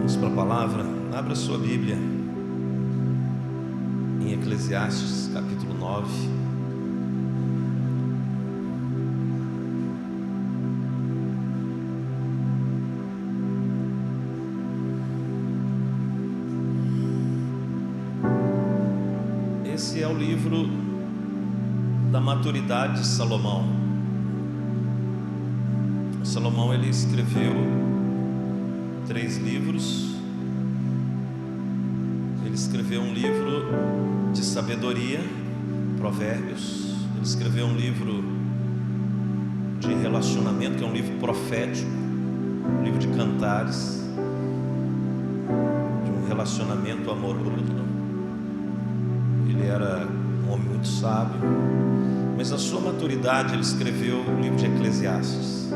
Vamos para a palavra. Abra sua Bíblia em Eclesiastes capítulo 9. Esse é o livro da maturidade de Salomão. Salomão, ele escreveu 3 livros. Ele escreveu um livro de sabedoria, Provérbios. Ele escreveu um livro de relacionamento, que é um livro profético, um livro de cantares, de um relacionamento amoroso. Ele era um homem muito sábio, mas na sua maturidade ele escreveu o livro de Eclesiastes.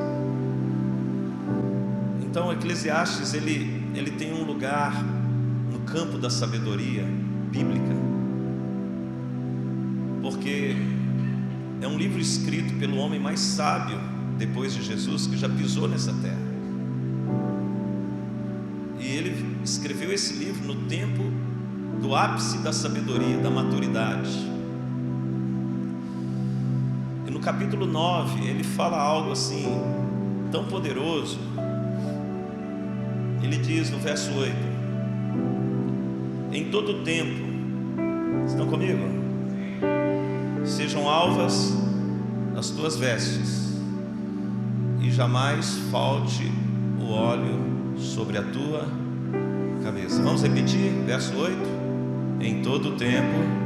Então Eclesiastes ele tem um lugar no campo da sabedoria bíblica, porque é um livro escrito pelo homem mais sábio depois de Jesus que já pisou nessa terra. E ele escreveu esse livro no tempo do ápice da sabedoria, da maturidade. E no capítulo 9 ele fala algo assim tão poderoso. Ele diz no verso 8: em todo tempo, estão comigo? Sejam alvas as tuas vestes, e jamais falte o óleo sobre a tua cabeça. Vamos repetir, verso 8: em todo tempo.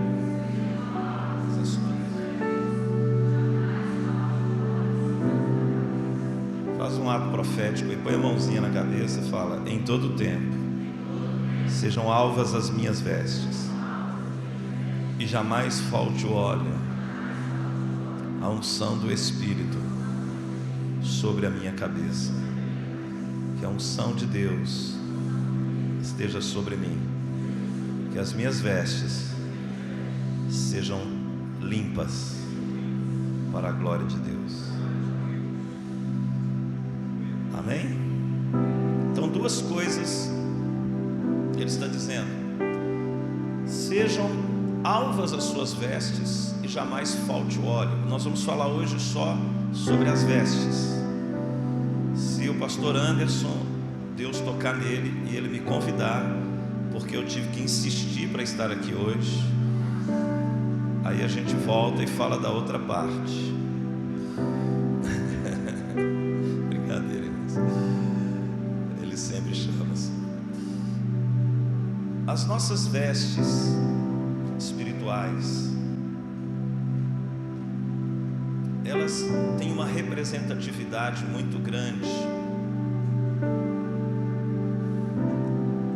Faz um ato profético e põe a mãozinha na cabeça e fala: em todo tempo sejam alvas as minhas vestes, e jamais falte o óleo, a unção do Espírito sobre a minha cabeça. Que a unção de Deus esteja sobre mim, que as minhas vestes sejam limpas para a glória de Deus. Amém? Então, 2 coisas ele está dizendo: sejam alvas as suas vestes e jamais falte o óleo. Nós vamos falar hoje só sobre as vestes. Se o pastor Anderson, Deus tocar nele e ele me convidar, porque eu tive que insistir para estar aqui hoje, aí a gente volta e fala da outra parte. Brincadeira, ele sempre chama assim. As nossas vestes espirituais, elas têm uma representatividade muito grande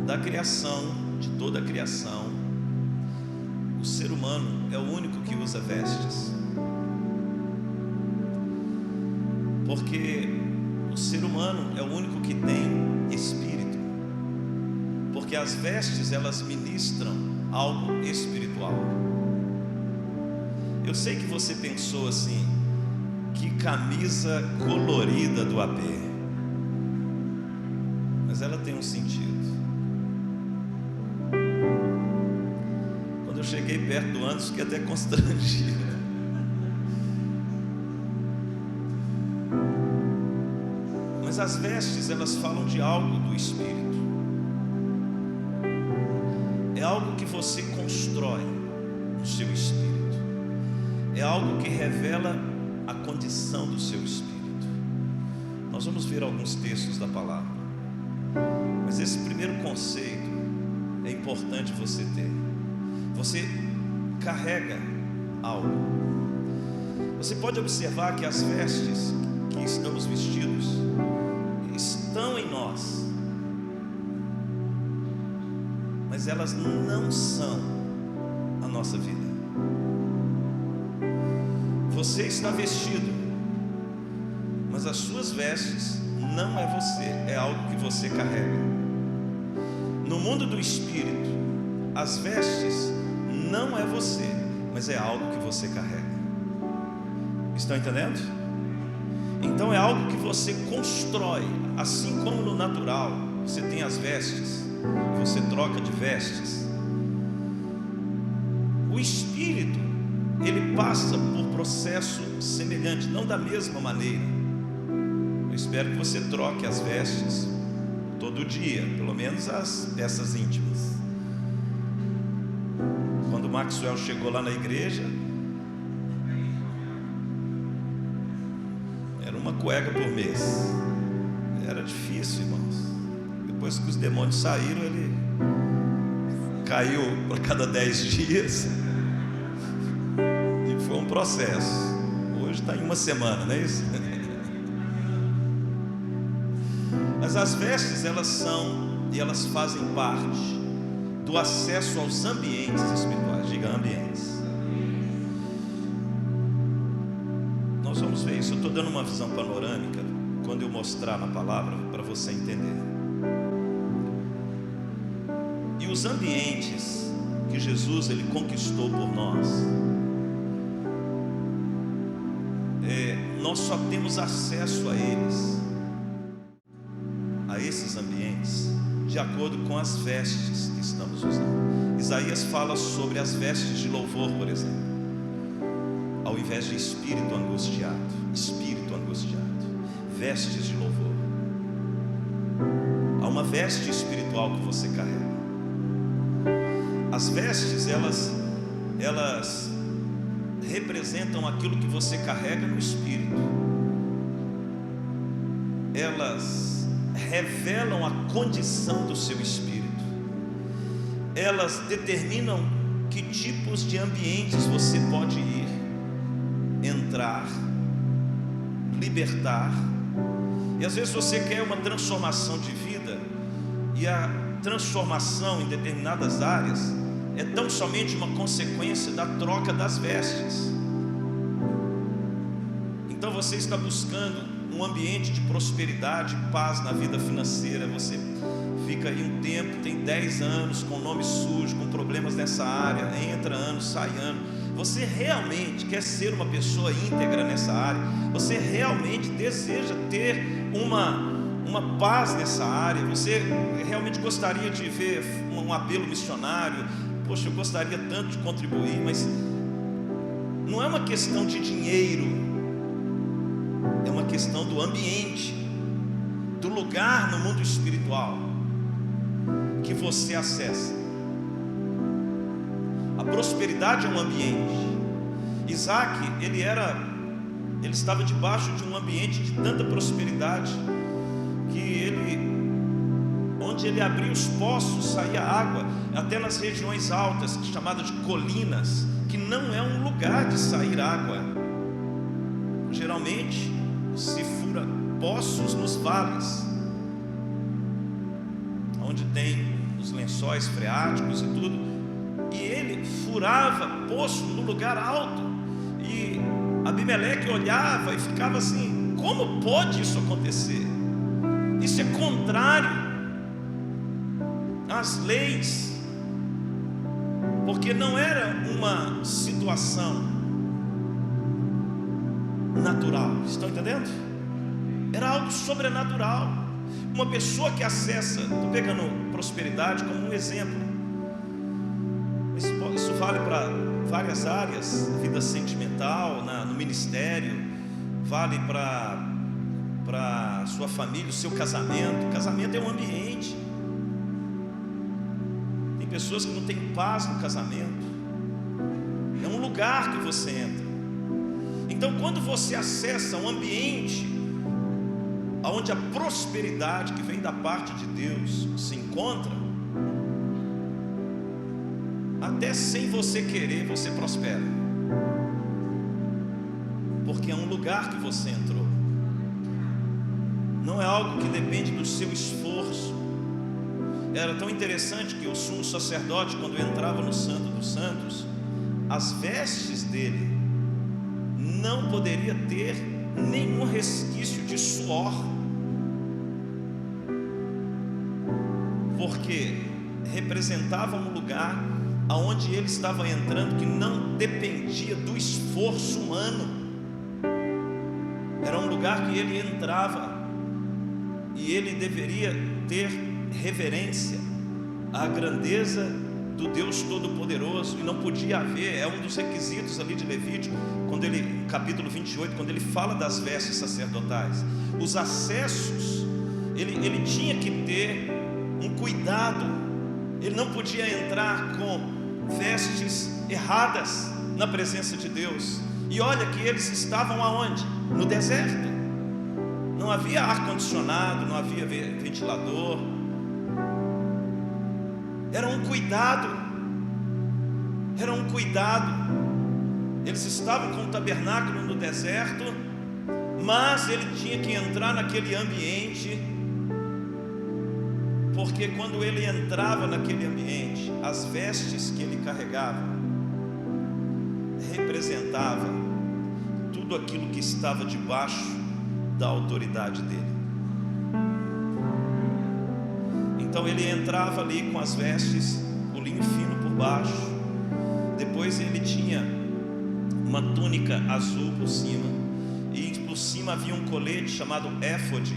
da criação, de toda a criação. O ser humano é o único que usa vestes, porque o ser humano é o único que tem espírito, porque as vestes elas ministram algo espiritual. Eu sei que você pensou assim: que camisa colorida do AP, mas ela tem um sentido. Quando eu cheguei perto do Anderson, fiquei até constrangido. Mas as vestes elas falam de algo do espírito. É algo que você constrói no seu espírito. É algo que revela a condição do seu espírito. Nós vamos ver alguns textos da palavra, mas esse primeiro conceito é importante você ter. Você carrega algo. Você pode observar que as vestes que estamos vestidos estão em nós, mas elas não são a nossa vida. Você está vestido, mas as suas vestes não é você, é algo que você carrega. No mundo do espírito, as vestes não é você, mas é algo que você carrega. Estão entendendo? Então é algo que você constrói, assim como no natural. você tem as vestes, você troca de vestes. O Espírito, ele passa por processo semelhante, não da mesma maneira. Eu espero que você troque as vestes todo dia, pelo menos as peças íntimas. Quando o Maxwell chegou lá na igreja, era uma cueca por mês. Era difícil, irmãos. Depois que os demônios saíram, ele caiu para cada 10 dias. E foi um processo. Hoje está em uma semana, não é isso? Mas as vestes, elas são e elas fazem parte do acesso aos ambientes espirituais. Diga ambientes. Nós vamos ver isso. Eu estou dando uma visão panorâmica quando eu mostrar na palavra para você entender. E os ambientes que Jesus ele conquistou por nós, nós só temos acesso a eles, a esses ambientes, de acordo com as vestes que estamos usando. Isaías fala sobre as vestes de louvor, por exemplo, ao invés de espírito angustiado, vestes de louvor. Há uma veste espiritual que você carrega. As vestes, elas representam aquilo que você carrega no espírito. Elas revelam a condição do seu espírito. Elas determinam que tipos de ambientes você pode ir, entrar, libertar. E às vezes você quer uma transformação de vida, e a transformação em determinadas áreas é tão somente uma consequência da troca das vestes. Então você está buscando um ambiente de prosperidade, paz na vida financeira. Você fica aí um tempo, tem 10 anos com nome sujo, com problemas nessa área, entra ano, sai ano. Você realmente quer ser uma pessoa íntegra nessa área? Você realmente deseja ter uma paz nessa área? Você realmente gostaria de ver um apelo missionário? Poxa, eu gostaria tanto de contribuir, mas não é uma questão de dinheiro, é uma questão do ambiente, do lugar no mundo espiritual que você acessa. A prosperidade é um ambiente. Isaac, ele estava debaixo de um ambiente de tanta prosperidade que onde ele abria os poços, saía água, até nas regiões altas, chamadas de colinas, que não é um lugar de sair água. Geralmente se fura poços nos vales, onde tem os lençóis freáticos e tudo, e ele furava poço no lugar alto, e Abimeleque olhava e ficava assim: como pode isso acontecer? Isso é contrário às leis, porque não era uma situação natural. Estão entendendo? Era algo sobrenatural. Uma pessoa que acessa, estou pegando prosperidade como um exemplo, isso vale para várias áreas, vida sentimental, no ministério, vale para sua família, o seu casamento. O casamento é um ambiente. Tem pessoas que não têm paz no casamento. É um lugar que você entra. Então, quando você acessa um ambiente onde a prosperidade que vem da parte de Deus se encontra, até sem você querer, você prospera, porque é um lugar que você entrou. Não é algo que depende do seu esforço. Era tão interessante que o sumo sacerdote, quando entrava no Santo dos Santos, as vestes dele não poderia ter nenhum resquício de suor, porque representava um lugar aonde ele estava entrando que não dependia do esforço humano. Era um lugar que ele entrava e ele deveria ter reverência à grandeza do Deus Todo-Poderoso, e não podia haver, é um dos requisitos ali de Levítico, quando ele, capítulo 28, quando ele fala das vestes sacerdotais, os acessos, ele tinha que ter um cuidado, ele não podia entrar com vestes erradas na presença de Deus. E olha que eles estavam aonde? No deserto, não havia ar-condicionado, não havia ventilador, era um cuidado, eles estavam com o tabernáculo no deserto, mas ele tinha que entrar naquele ambiente, porque quando ele entrava naquele ambiente, as vestes que ele carregava representavam tudo aquilo que estava debaixo da autoridade dele. Então ele entrava ali com as vestes, o linho fino por baixo, depois ele tinha uma túnica azul por cima, e por cima havia um colete chamado éfode,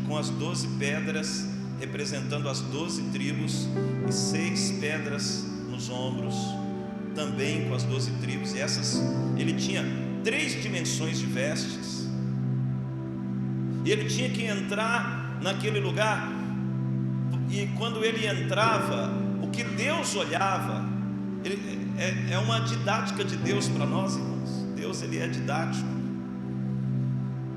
com as 12 pedras representando as 12 tribos, e 6 pedras nos ombros, também com as 12 tribos. E essas, ele tinha 3 dimensões de vestes, e ele tinha que entrar naquele lugar. E quando ele entrava, o que Deus olhava, é uma didática de Deus para nós, irmãos. Deus, ele é didático.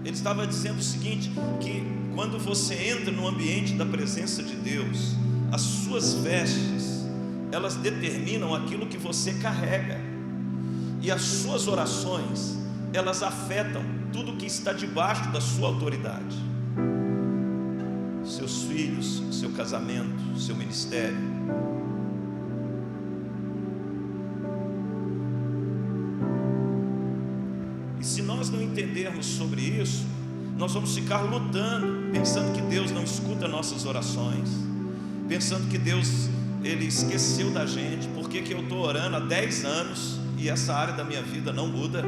Ele estava dizendo o seguinte, que quando você entra no ambiente da presença de Deus, as suas vestes, elas determinam aquilo que você carrega, e as suas orações, elas afetam tudo que está debaixo da sua autoridade. Seus filhos, seu casamento, seu ministério. E se nós não entendermos sobre isso, nós vamos ficar lutando, pensando que Deus não escuta nossas orações, pensando que Deus, ele esqueceu da gente. Por que eu estou orando há 10 anos e essa área da minha vida não muda?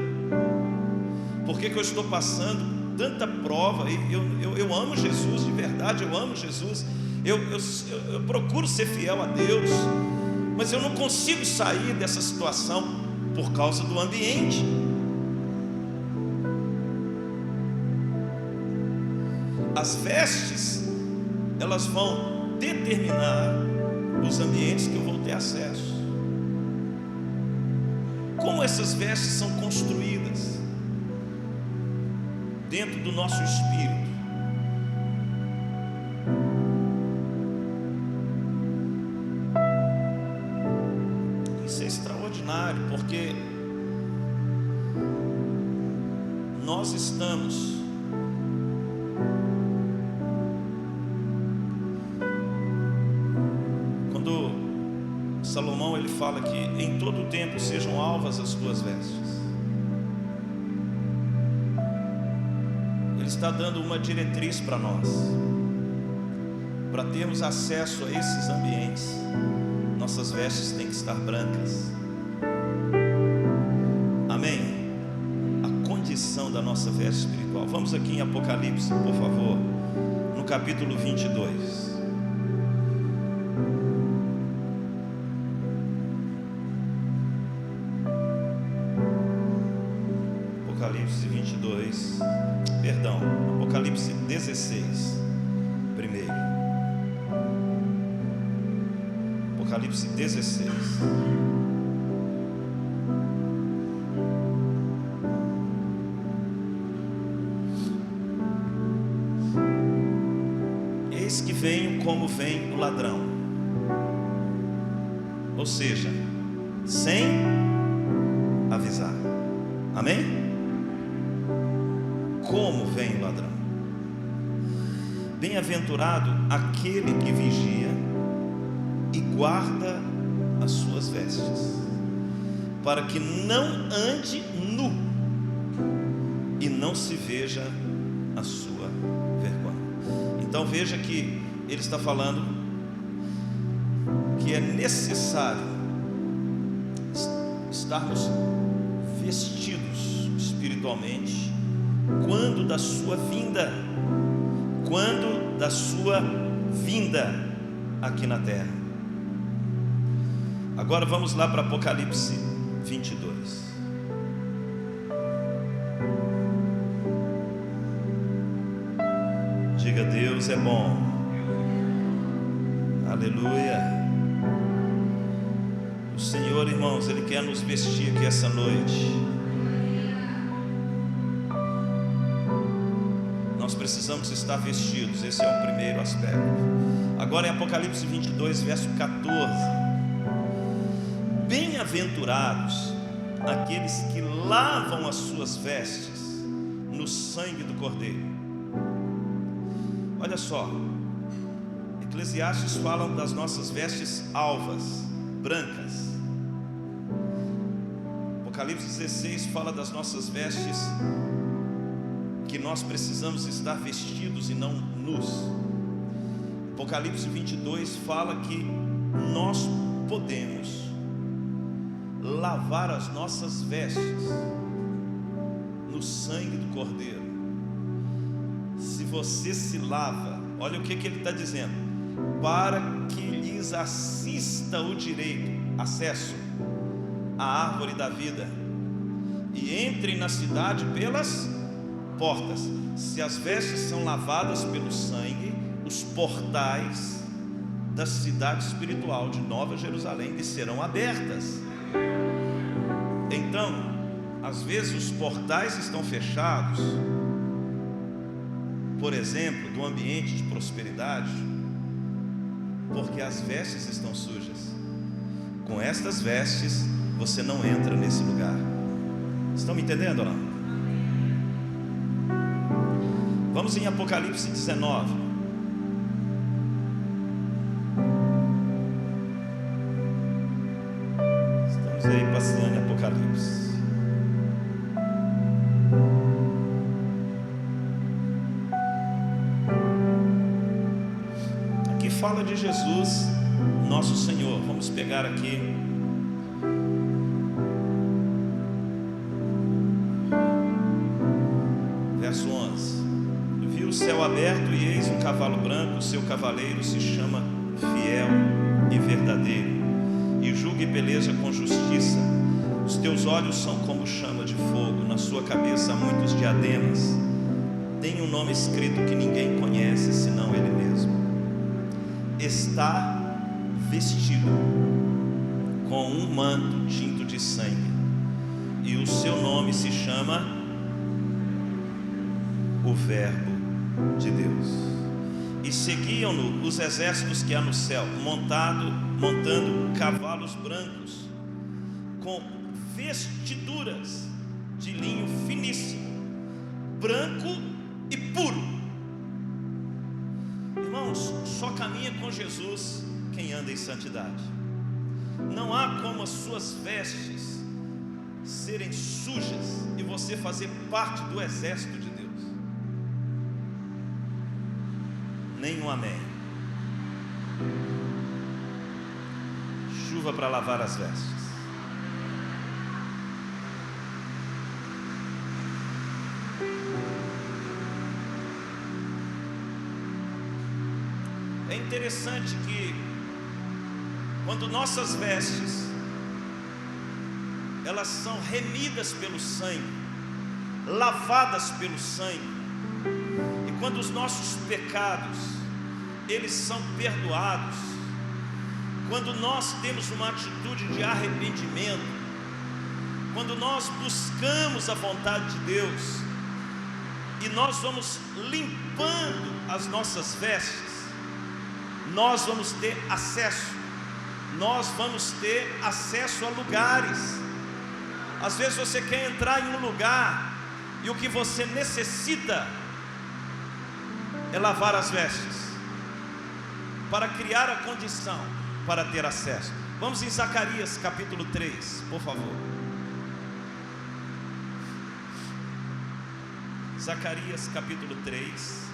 Por que eu estou passando tanta prova? Eu amo Jesus, de verdade, eu amo Jesus, eu procuro ser fiel a Deus, mas eu não consigo sair dessa situação por causa do ambiente. As vestes, elas vão determinar os ambientes que eu vou ter acesso. Como essas vestes são construídas? Dentro do nosso espírito. Isso é extraordinário, porque nós estamos quando Salomão, ele fala que em todo o tempo sejam alvas as tuas vestes. Está dando uma diretriz para nós, para termos acesso a esses ambientes. Nossas vestes têm que estar brancas. Amém? A condição da nossa veste espiritual. Vamos aqui em Apocalipse, por favor, no capítulo 22. Apocalipse 22, perdão, Apocalipse 16, primeiro. Apocalipse 16. Eis que venho como vem o ladrão, ou seja, sem avisar. Amém? Como vem o ladrão? Bem-aventurado aquele que vigia e guarda as suas vestes, para que não ande nu e não se veja a sua vergonha. Então veja que ele está falando que é necessário estarmos vestidos espiritualmente quando da sua vinda aqui na terra. Agora vamos lá para Apocalipse 22. Diga: Deus é bom. Aleluia. O Senhor, irmãos, Ele quer nos vestir aqui essa noite. Nós precisamos estar vestidos. Esse é o primeiro aspecto. Agora em Apocalipse 22, verso 14: bem-aventurados aqueles que lavam as suas vestes no sangue do Cordeiro. Olha só, Eclesiastes fala das nossas vestes alvas, brancas. Apocalipse 16 fala das nossas vestes, que nós precisamos estar vestidos e não nus. Apocalipse 22 fala que nós podemos lavar as nossas vestes no sangue do Cordeiro. Se você se lava, olha o que ele está dizendo: para que lhes assista o direito, acesso à árvore da vida, e entrem na cidade pelas portas. Se as vestes são lavadas pelo sangue, os portais da cidade espiritual de Nova Jerusalém lhes serão abertas. Então, às vezes os portais estão fechados, por exemplo, do ambiente de prosperidade, porque as vestes estão sujas. Com estas vestes você não entra nesse lugar. Estão me entendendo ou não? Vamos em Apocalipse 19. Estamos aí passeando em Apocalipse. Aqui fala de Jesus, nosso Senhor. Vamos pegar aqui verso 11. Vi o céu aberto e eis um cavalo branco, o seu cavaleiro se chama Fiel e Verdadeiro, e julga e peleja com justiça. Os teus olhos são como chama de fogo, na sua cabeça há muitos diademas. Tem um nome escrito que ninguém conhece senão ele mesmo. Está vestido com um manto tinto de sangue, e o seu nome se chama o Verbo de Deus. E seguiam-no os exércitos que há no céu, montando cavalos brancos, com vestiduras de linho finíssimo, branco e puro. Irmãos, só caminha com Jesus quem anda em santidade. Não há como as suas vestes serem sujas e você fazer parte do exército de Deus. Nenhum amém. Chuva para lavar as vestes. É interessante que quando nossas vestes elas são remidas pelo sangue, lavadas pelo sangue, e quando os nossos pecados eles são perdoados, quando nós temos uma atitude de arrependimento, quando nós buscamos a vontade de Deus e nós vamos limpando as nossas vestes, nós vamos ter acesso a lugares. Às vezes você quer entrar em um lugar e o que você necessita é lavar as vestes para criar a condição para ter acesso. Vamos em Zacarias capítulo 3, por favor. Zacarias capítulo 3.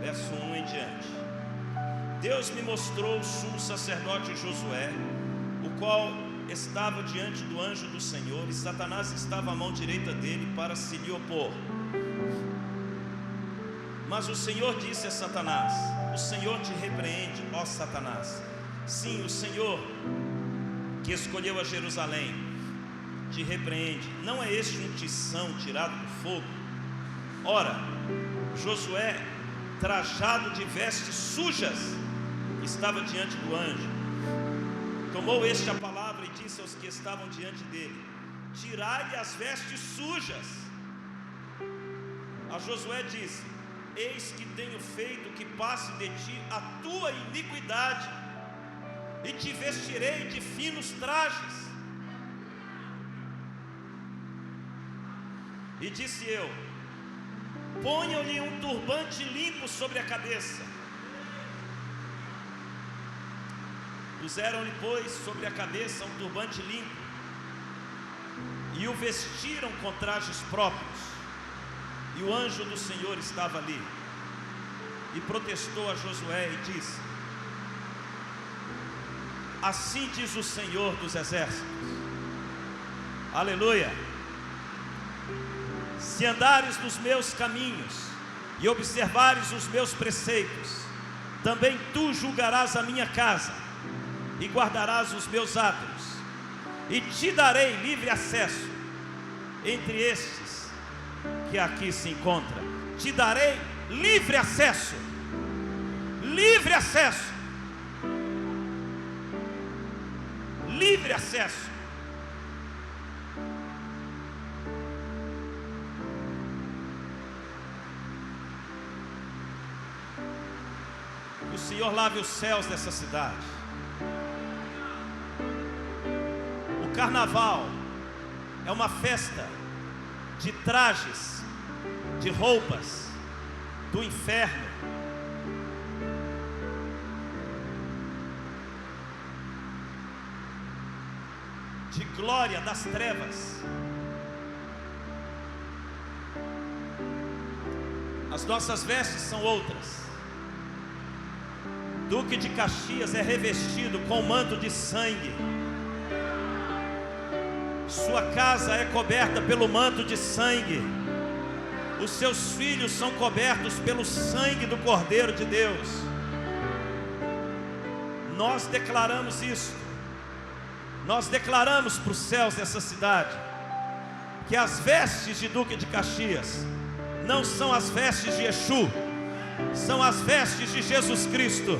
Verso 1 em diante. Deus me mostrou o sumo sacerdote Josué, o qual estava diante do anjo do Senhor, e Satanás estava à mão direita dele para se lhe opor. Mas o Senhor disse a Satanás: o Senhor te repreende, ó Satanás. Sim, o Senhor que escolheu a Jerusalém te repreende. Não é este um tição tirado do fogo? Ora, Josué, trajado de vestes sujas, estava diante do anjo. Tomou este a palavra e disse aos que estavam diante dele: tirai-lhe as vestes sujas. A Josué disse: eis que tenho feito que passe de ti a tua iniquidade, e te vestirei de finos trajes. E disse eu: ponham-lhe um turbante limpo sobre a cabeça. Puseram-lhe, pois, sobre a cabeça um turbante limpo, e o vestiram com trajes próprios. E o anjo do Senhor estava ali, e protestou a Josué e disse: assim diz o Senhor dos exércitos, aleluia, se andares nos meus caminhos e observares os meus preceitos, também tu julgarás a minha casa e guardarás os meus atos, e te darei livre acesso entre estes que aqui se encontram. Te darei livre acesso, livre acesso, livre acesso. Que o Senhor lave os céus dessa cidade. O carnaval é uma festa de trajes, de roupas do inferno. De glória das trevas. As nossas vestes são outras. Duque de Caxias é revestido com manto de sangue. Sua casa é coberta pelo manto de sangue. Os seus filhos são cobertos pelo sangue do Cordeiro de Deus. Nós declaramos isso. Nós declaramos para os céus dessa cidade que as vestes de Duque de Caxias não são as vestes de Exu, são as vestes de Jesus Cristo.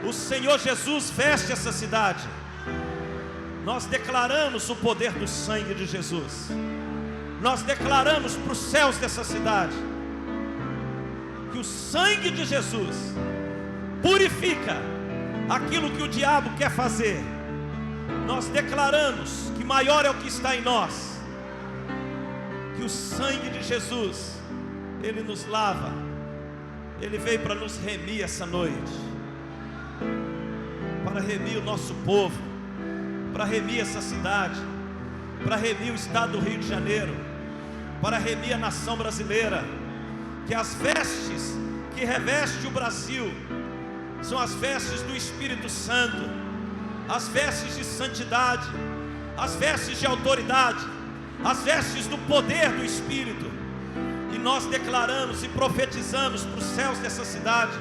O Senhor Jesus veste essa cidade. Nós declaramos o poder do sangue de Jesus. Nós declaramos para os céus dessa cidade que o sangue de Jesus purifica aquilo que o diabo quer fazer. Nós declaramos que maior é o que está em nós, que o sangue de Jesus, Ele nos lava. Ele veio para nos remir essa noite, para remir o nosso povo, para remir essa cidade, para remir o estado do Rio de Janeiro, para remir a nação brasileira. Que as vestes que reveste o Brasil são as vestes do Espírito Santo, as vestes de santidade, as vestes de autoridade, as vestes do poder do Espírito. E nós declaramos e profetizamos para os céus dessa cidade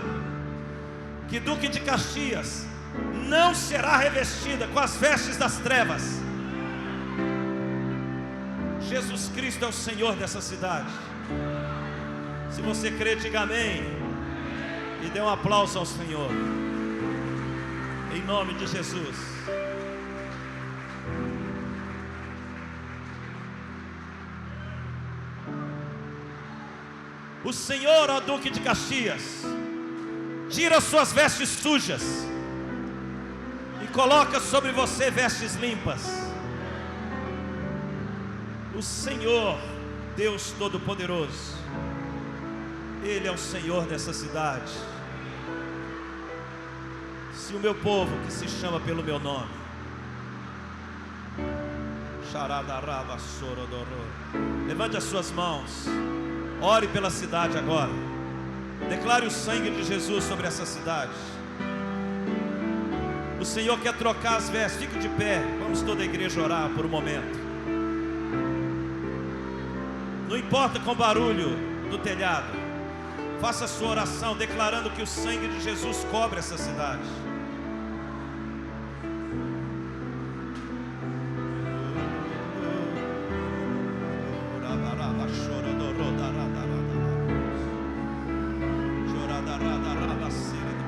que Duque de Caxias não será revestida com as vestes das trevas. Jesus Cristo é o Senhor dessa cidade. Se você crê, diga amém e dê um aplauso ao Senhor, em nome de Jesus. O Senhor, ó Duque de Caxias, tira suas vestes sujas e coloca sobre você vestes limpas. O Senhor, Deus Todo-Poderoso, Ele é o Senhor dessa cidade. Se o meu povo, que se chama pelo meu nome, levante as suas mãos, ore pela cidade agora. Declare o sangue de Jesus sobre essa cidade. O Senhor quer trocar as vestes. Fique de pé. Vamos toda a igreja orar por um momento. Não importa com o barulho do telhado. Faça a sua oração declarando que o sangue de Jesus cobre essa cidade.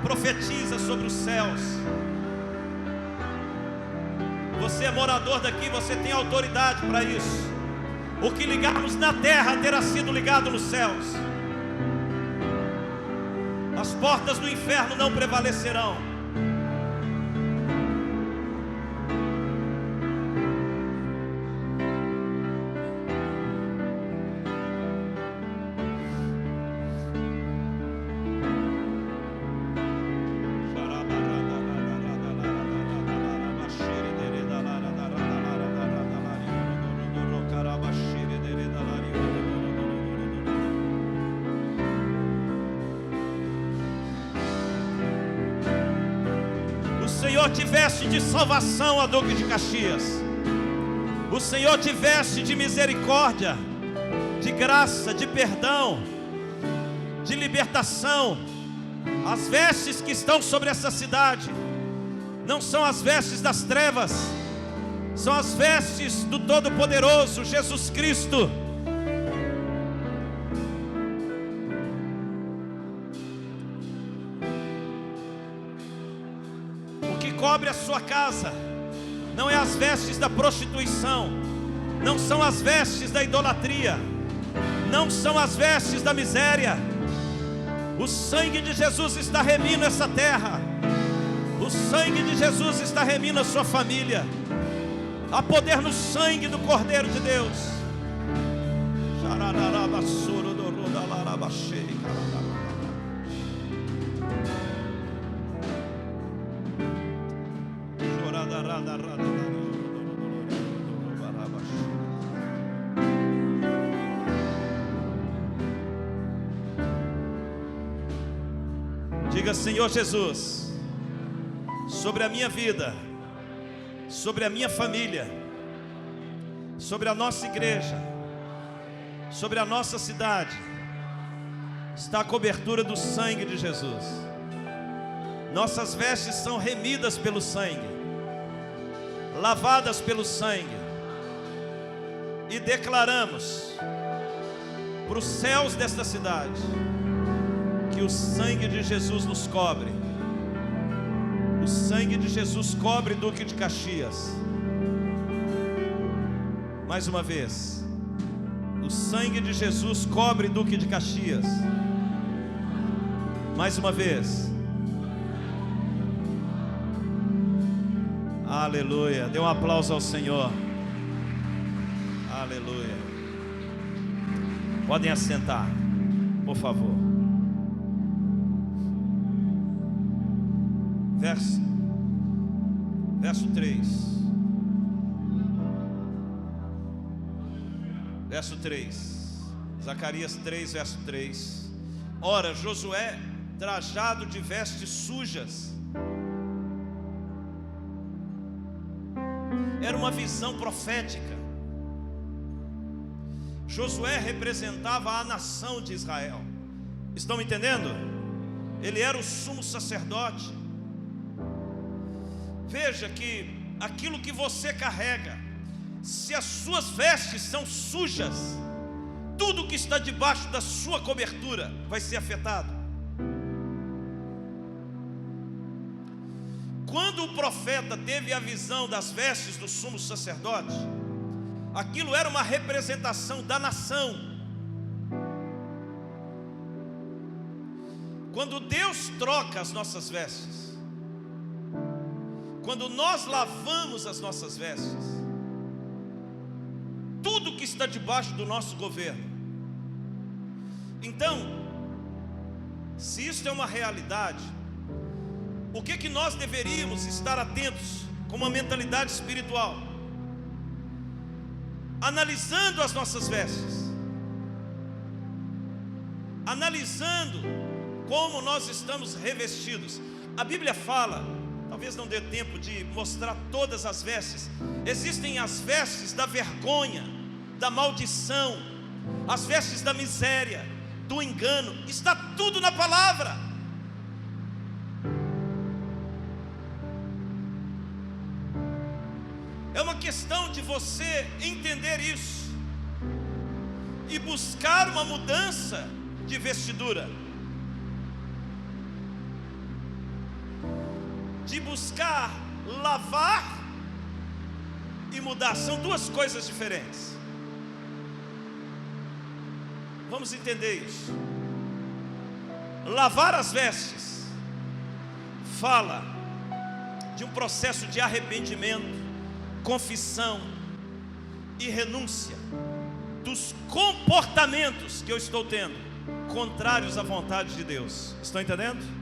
Profetiza sobre os céus. Você é morador daqui, você tem autoridade para isso. O que ligarmos na terra terá sido ligado nos céus. As portas do inferno não prevalecerão. O Senhor te veste de salvação, ó Duque de Caxias. O Senhor te veste de misericórdia, de graça, de perdão, de libertação. As vestes que estão sobre essa cidade não são as vestes das trevas, são as vestes do Todo-Poderoso, Jesus Cristo. Cobre a sua casa não é as vestes da prostituição, não são as vestes da idolatria, não são as vestes da miséria. O sangue de Jesus está remindo essa terra. O sangue de Jesus está remindo a sua família. Há poder no sangue do Cordeiro de Deus. Diga: Senhor Jesus, sobre a minha vida, sobre a minha família, sobre a nossa igreja, sobre a nossa cidade, está a cobertura do sangue de Jesus. Nossas vestes são remidas pelo sangue, lavadas pelo sangue, e declaramos para os céus desta cidade que o sangue de Jesus nos cobre. O sangue de Jesus cobre Duque de Caxias. Mais uma vez, o sangue de Jesus cobre Duque de Caxias. Mais uma vez. Aleluia. Dê um aplauso ao Senhor. Aleluia. Podem assentar, por favor. Verso 3. Verso 3. Zacarias 3, verso 3. Ora, Josué, trajado de vestes sujas. Era uma visão profética. Josué representava a nação de Israel. Estão me entendendo? Ele era o sumo sacerdote. Veja que aquilo que você carrega, se as suas vestes são sujas, tudo que está debaixo da sua cobertura vai ser afetado. Quando o profeta teve a visão das vestes do sumo sacerdote, aquilo era uma representação da nação. Quando Deus troca as nossas vestes, quando nós lavamos as nossas vestes, tudo que está debaixo do nosso governo. Então, se isso é uma realidade, o que nós deveríamos estar atentos com uma mentalidade espiritual? Analisando as nossas vestes, analisando como nós estamos revestidos. A Bíblia fala Talvez não dê tempo de mostrar todas as vestes. Existem as vestes da vergonha, da maldição, as vestes da miséria, do engano. Está tudo na palavra. É uma questão de você entender isso e buscar uma mudança de vestidura, de buscar lavar e mudar. São duas coisas diferentes. Vamos entender isso. Lavar as vestes fala de um processo de arrependimento, confissão e renúncia dos comportamentos que eu estou tendo contrários à vontade de Deus. Estão entendendo?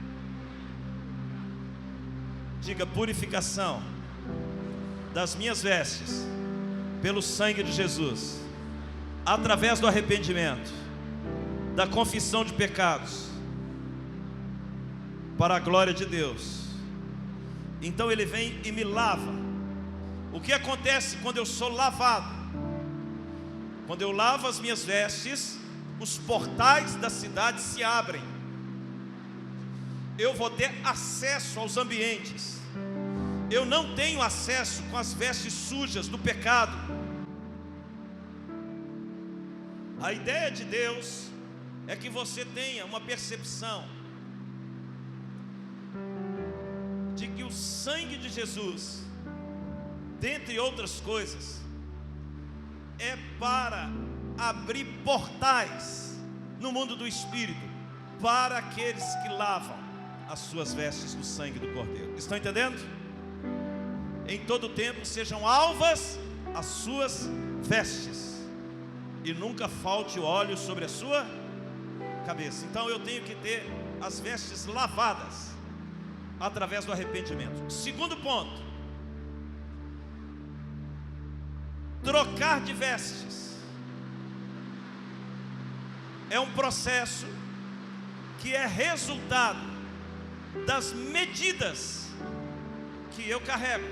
Diga: purificação das minhas vestes pelo sangue de Jesus, através do arrependimento, da confissão de pecados, para a glória de Deus. Então Ele vem e me lava. O que acontece quando eu sou lavado? Quando eu lavo as minhas vestes, os portais da cidade se abrem. Eu vou ter acesso aos ambientes. Eu não tenho acesso com as vestes sujas do pecado. A ideia de Deus é que você tenha uma percepção de que o sangue de Jesus, dentre outras coisas, é para abrir portais no mundo do Espírito para aqueles que lavam as suas vestes no sangue do Cordeiro. Estão entendendo? Em todo tempo sejam alvas as suas vestes, e nunca falte óleo sobre a sua cabeça. Então eu tenho que ter as vestes lavadas através do arrependimento. Segundo ponto: trocar de vestes é um processo que é resultado das medidas que eu carrego.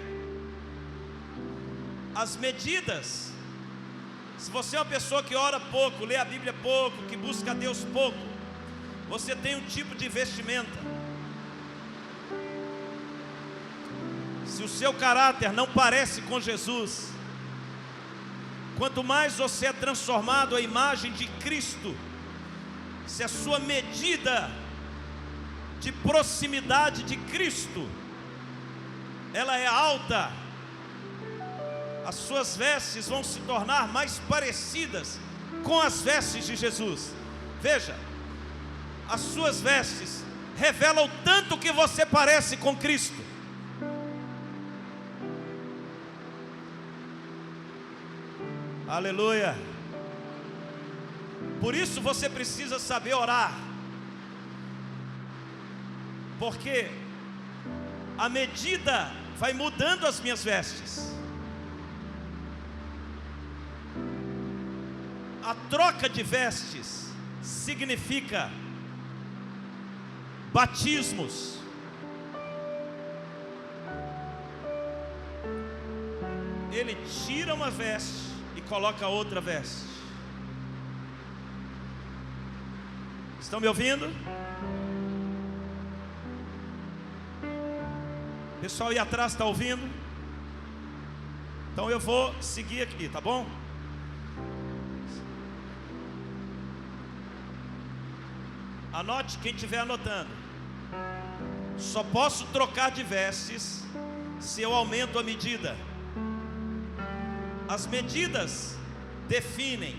As medidas. Se você é uma pessoa que ora pouco, lê a Bíblia pouco, que busca a Deus pouco, você tem um tipo de vestimenta. Se o seu caráter não parece com Jesus, quanto mais você é transformado à imagem de Cristo, se a sua medida de proximidade de Cristo ela é alta, as suas vestes vão se tornar mais parecidas com as vestes de Jesus. Veja, as suas vestes revelam o tanto que você parece com Cristo. Aleluia. Por isso você precisa saber orar, porque a medida vai mudando as minhas vestes. A troca de vestes significa batismos. Ele tira uma veste e coloca outra veste. Estão me ouvindo? O pessoal aí atrás está ouvindo? Então eu vou seguir aqui, tá bom? Anote quem estiver anotando. Só posso trocar de vestes se eu aumento a medida. As medidas definem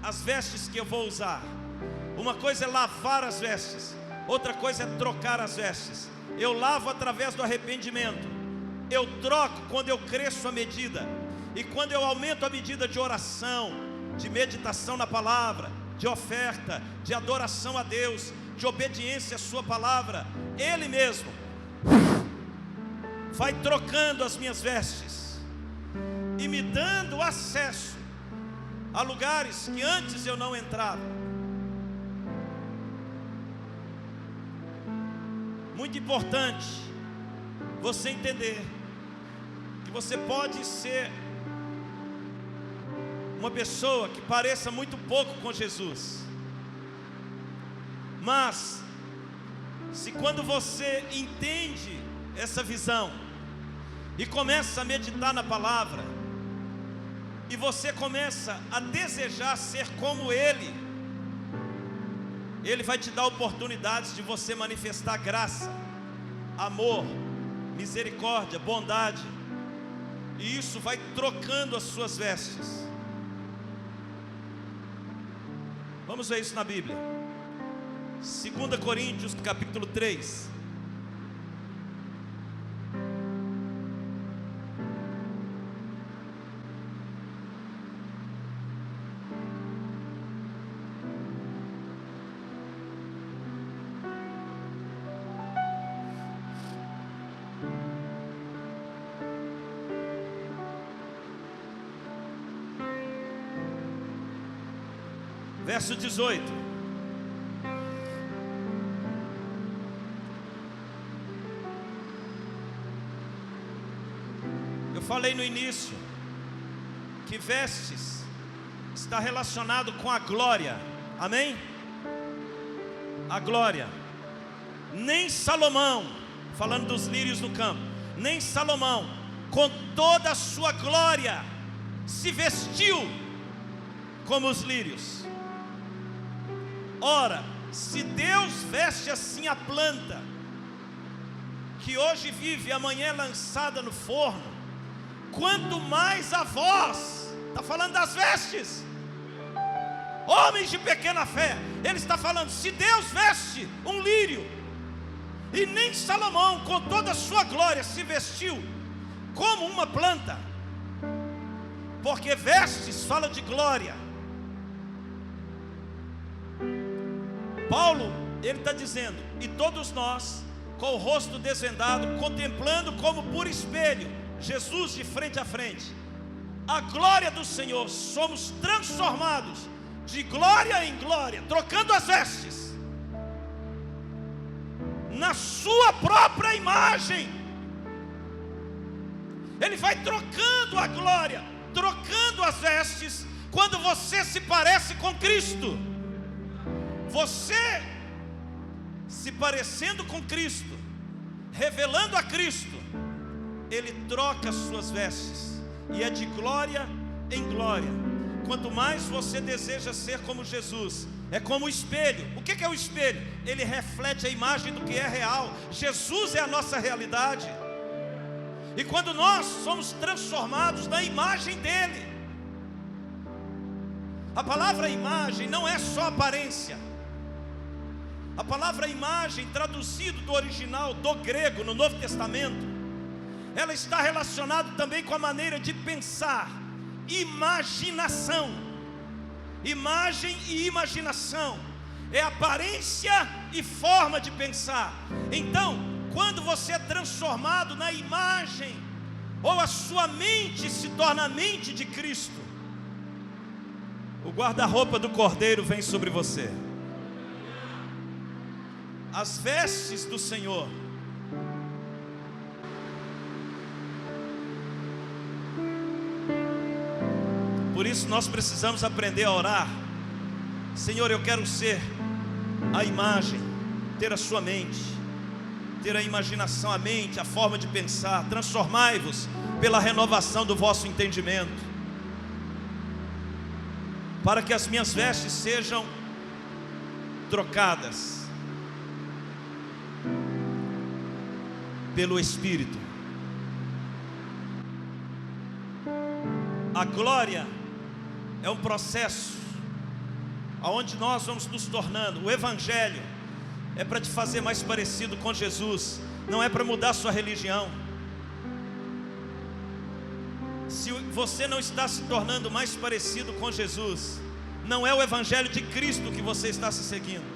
as vestes que eu vou usar. Uma coisa é lavar as vestes, outra coisa é trocar as vestes. Eu lavo através do arrependimento, eu troco quando eu cresço a medida, e quando eu aumento a medida de oração, de meditação na palavra, de oferta, de adoração a Deus, de obediência à sua palavra, Ele mesmo vai trocando as minhas vestes e me dando acesso a lugares que antes eu não entrava. Muito importante você entender que você pode ser uma pessoa que pareça muito pouco com Jesus, mas se quando você entende essa visão e começa a meditar na palavra, e você começa a desejar ser como Ele vai te dar oportunidades de você manifestar graça, amor, misericórdia, bondade, e isso vai trocando as suas vestes. Vamos ver isso na Bíblia. 2 Coríntios capítulo 3. Verso 18. Eu falei no início que vestes está relacionado com a glória. Amém? A glória. Nem Salomão, falando dos lírios no campo, nem Salomão, com toda a sua glória, se vestiu como os lírios. Ora, se Deus veste assim a planta, que hoje vive e amanhã é lançada no forno, quanto mais a vós, está falando das vestes, homens de pequena fé. Ele está falando, se Deus veste um lírio, e nem Salomão com toda a sua glória se vestiu como uma planta, porque vestes fala de glória. Paulo, ele está dizendo, e todos nós, com o rosto desvendado, contemplando como por espelho, Jesus de frente a frente, a glória do Senhor, somos transformados de glória em glória, trocando as vestes, na sua própria imagem. Ele vai trocando a glória, trocando as vestes, quando você se parece com Cristo. Você se parecendo com Cristo, revelando a Cristo, Ele troca as suas vestes, e é de glória em glória. Quanto mais você deseja ser como Jesus, é como o espelho. O que é o espelho? Ele reflete a imagem do que é real. Jesus é a nossa realidade. E quando nós somos transformados na imagem dEle, a palavra imagem não é só aparência. A palavra imagem, traduzido do original, do grego, no Novo Testamento, ela está relacionada também com a maneira de pensar, imaginação. Imagem e imaginação é aparência e forma de pensar. Então, quando você é transformado na imagem, ou a sua mente se torna a mente de Cristo, o guarda-roupa do Cordeiro vem sobre você. As vestes do Senhor. Por isso nós precisamos aprender a orar. Senhor, eu quero ser a imagem, ter a sua mente, ter a imaginação, a mente, a forma de pensar. Transformai-vos pela renovação do vosso entendimento, para que as minhas vestes sejam trocadas pelo Espírito. A glória é um processo aonde nós vamos nos tornando. O Evangelho é para te fazer mais parecido com Jesus, não é para mudar sua religião. Se você não está se tornando mais parecido com Jesus, não é o Evangelho de Cristo que você está se seguindo.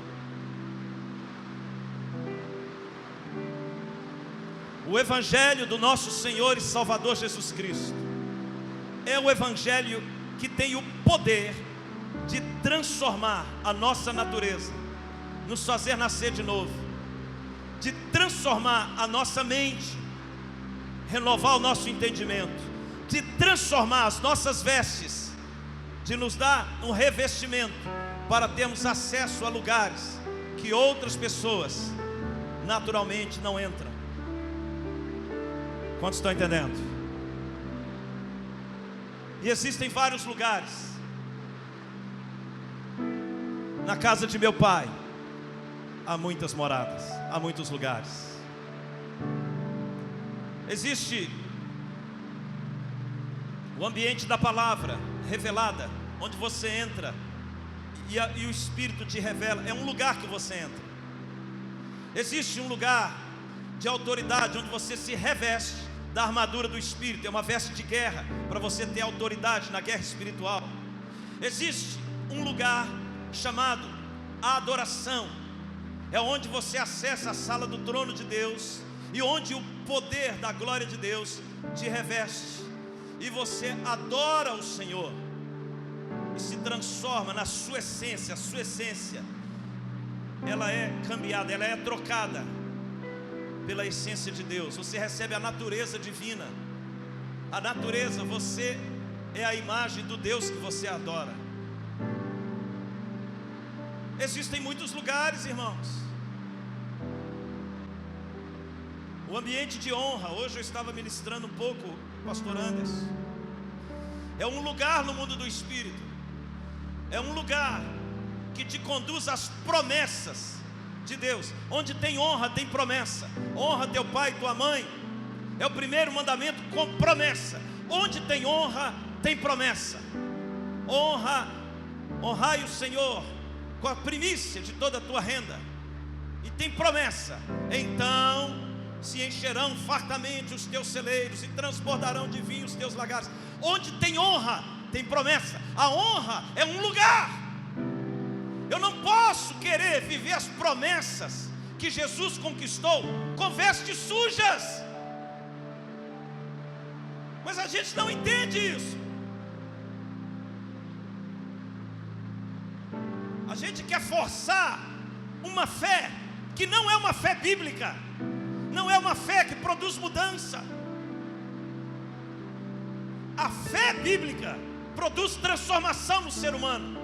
O Evangelho do nosso Senhor e Salvador Jesus Cristo é o Evangelho que tem o poder de transformar a nossa natureza, nos fazer nascer de novo. de transformar a nossa mente, renovar o nosso entendimento, de transformar as nossas vestes, de nos dar um revestimento para termos acesso a lugares que outras pessoas naturalmente não entram. Quantos estão entendendo? E existem vários lugares. Na casa de meu pai há muitas moradas, há muitos lugares. Existe o ambiente da palavra revelada, onde você entra e o Espírito te revela. É um lugar que você entra. Existe um lugar de autoridade, onde você se reveste da armadura do Espírito. É uma veste de guerra, para você ter autoridade na guerra espiritual. Existe um lugar chamado a adoração. É onde você acessa a sala do trono de Deus, e onde o poder da glória de Deus te reveste, e você adora o Senhor, e se transforma na sua essência. A sua essência, ela é cambiada, ela é trocada pela essência de Deus. Você recebe a natureza divina. A natureza, você é a imagem do Deus que você adora. Existem muitos lugares, irmãos. O ambiente de honra. Hoje eu estava ministrando um pouco, pastor Anderson. É um lugar no mundo do Espírito. É um lugar que te conduz às promessas de Deus. Onde tem honra, tem promessa. Honra teu pai e tua mãe. É o primeiro mandamento com promessa. Onde tem honra, tem promessa. Honrai o Senhor com a primícia de toda a tua renda. E tem promessa. Então se encherão fartamente os teus celeiros, e transbordarão de vinho os teus lagares. Onde tem honra, tem promessa. A honra é um lugar. Eu não posso querer viver as promessas que Jesus conquistou com vestes sujas. Mas a gente não entende isso. A gente quer forçar uma fé que não é uma fé bíblica. Não é uma fé que produz mudança. A fé bíblica produz transformação no ser humano.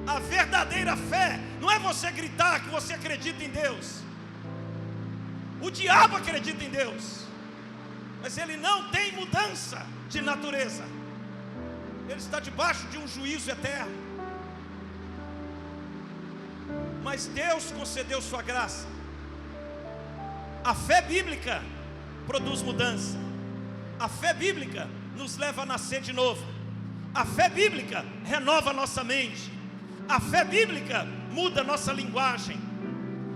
A verdadeira fé não é você gritar que você acredita em Deus. O diabo acredita em Deus, mas ele não tem mudança de natureza. Ele está debaixo de um juízo eterno. Mas Deus concedeu sua graça. A fé bíblica produz mudança. A fé bíblica nos leva a nascer de novo. A fé bíblica renova a nossa mente. A fé bíblica muda a nossa linguagem.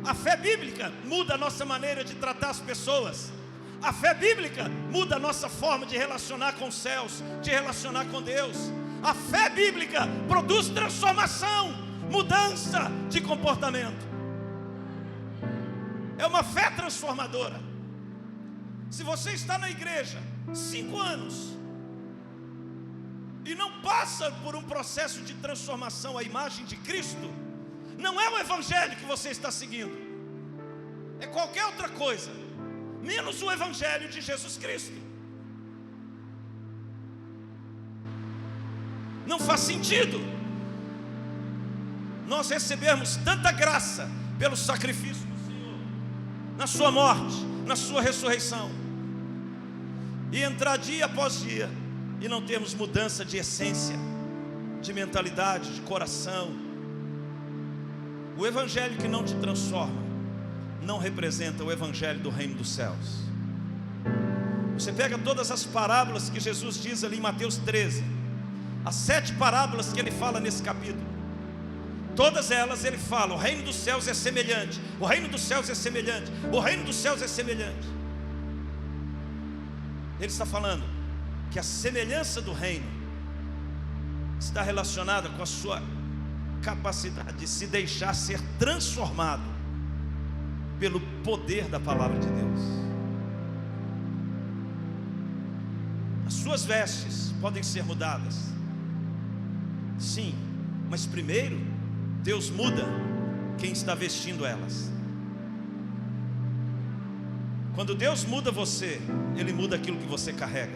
A fé bíblica muda a nossa maneira de tratar as pessoas. A fé bíblica muda a nossa forma de relacionar com os céus, de relacionar com Deus. A fé bíblica produz transformação, mudança de comportamento. É uma fé transformadora. Se você está na igreja 5 anos e não passa por um processo de transformação à imagem de Cristo, não é o evangelho que você está seguindo. É qualquer outra coisa, menos o evangelho de Jesus Cristo. Não faz sentido nós recebermos tanta graça pelo sacrifício do Senhor, na sua morte, na sua ressurreição, e entrar dia após dia e não termos mudança de essência, de mentalidade, de coração. O evangelho que não te transforma não representa o evangelho do reino dos céus. Você pega todas as parábolas que Jesus diz ali em Mateus 13, as 7 parábolas que ele fala nesse capítulo, todas elas ele fala: o reino dos céus é semelhante, o reino dos céus é semelhante, o reino dos céus é semelhante. Ele está falando que a semelhança do reino está relacionada com a sua capacidade de se deixar ser transformado pelo poder da palavra de Deus. As suas vestes podem ser mudadas, sim, mas primeiro Deus muda quem está vestindo elas. Quando Deus muda você, Ele muda aquilo que você carrega.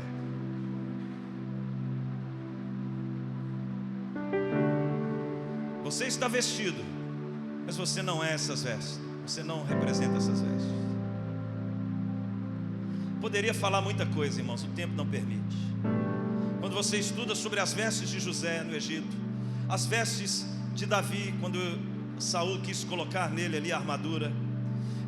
Você está vestido, mas você não é essas vestes. Você não representa essas vestes. Poderia falar muita coisa, irmãos, o tempo não permite. Quando você estuda sobre as vestes de José no Egito, as vestes de Davi, quando Saul quis colocar nele ali a armadura,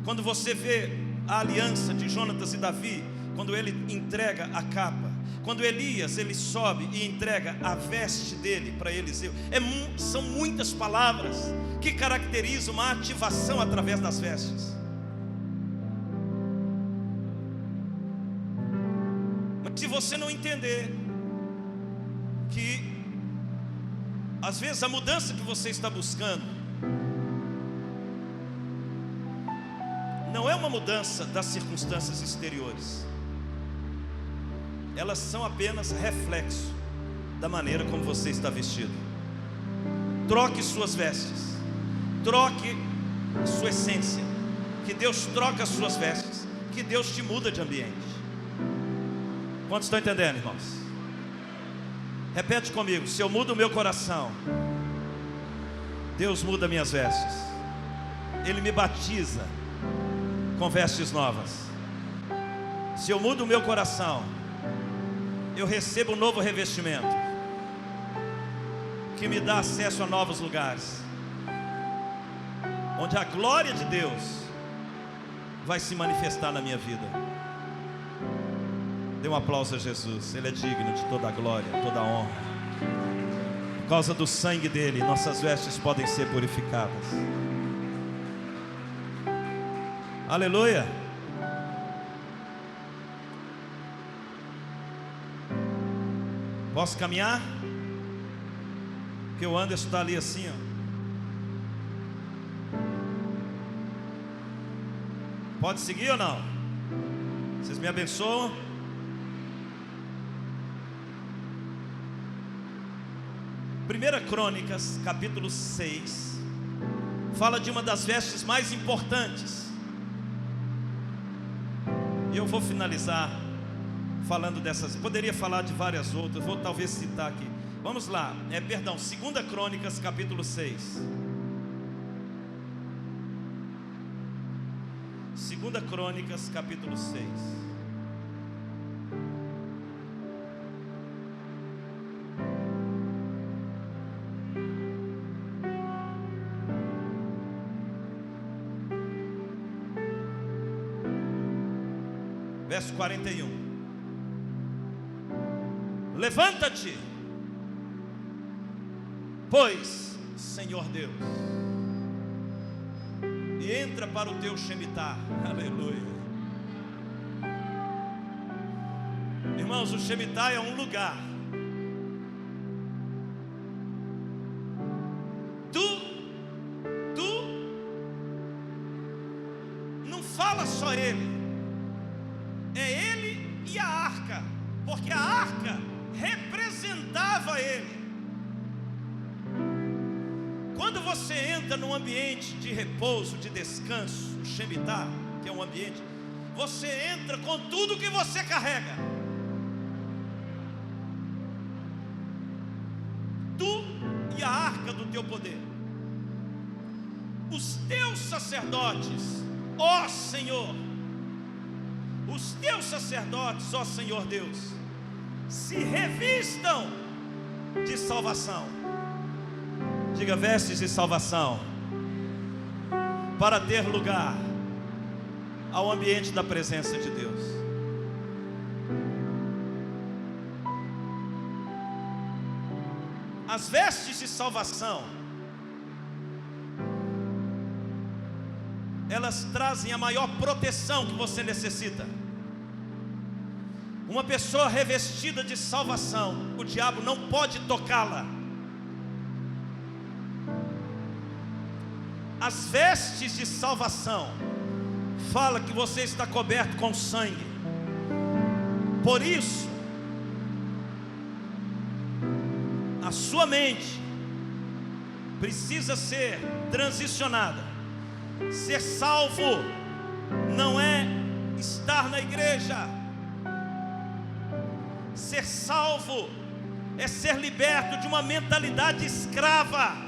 quando você vê a aliança de Jonatas e Davi, quando ele entrega a capa, quando Elias ele sobe e entrega a veste dele para Eliseu, são muitas palavras que caracterizam uma ativação através das vestes. Mas se você não entender que às vezes a mudança que você está buscando não é uma mudança das circunstâncias exteriores, elas são apenas reflexo da maneira como você está vestido. Troque suas vestes, troque sua essência, que Deus troca as suas vestes, que Deus te muda de ambiente. Quantos estão entendendo, irmãos? Repete comigo: se eu mudo o meu coração, Deus muda minhas vestes. Ele me batiza com vestes novas. Se eu mudo o meu coração, eu recebo um novo revestimento que me dá acesso a novos lugares, onde a glória de Deus vai se manifestar na minha vida. Dê um aplauso a Jesus. Ele é digno de toda a glória, toda a honra. Por causa do sangue dele, nossas vestes podem ser purificadas. Aleluia. Posso caminhar? Porque o Anderson está ali assim, ó. Pode seguir ou não? Vocês me abençoam? 1 Crônicas, capítulo 6, fala de uma das vestes mais importantes. E eu vou finalizar falando dessas. Poderia falar de várias outras, vou talvez citar aqui. Vamos lá, 2 Crônicas, capítulo 6. 2 Crônicas, capítulo 6. Verso 41. Levanta-te, pois, Senhor Deus, e entra para o teu Shemitah. Aleluia. Irmãos, o Shemitah é um lugar. Tu não fala só ele. É ele e a arca, porque a arca representava ele. Quando você entra num ambiente de repouso, de descanso, o Shemitah, que é um ambiente, você entra com tudo que você carrega. Tu e a arca do teu poder. Os teus sacerdotes, ó Senhor, os teus sacerdotes, ó Senhor Deus, se revistam de salvação. Diga: vestes de salvação, para ter lugar ao ambiente da presença de Deus. As vestes de salvação, elas trazem a maior proteção que você necessita. Uma pessoa revestida de salvação, o diabo não pode tocá-la. As vestes de salvação fala que você está coberto com sangue. Por isso, a sua mente precisa ser transicionada. Ser salvo não é estar estar na igreja. Ser salvo é ser liberto de uma mentalidade escrava.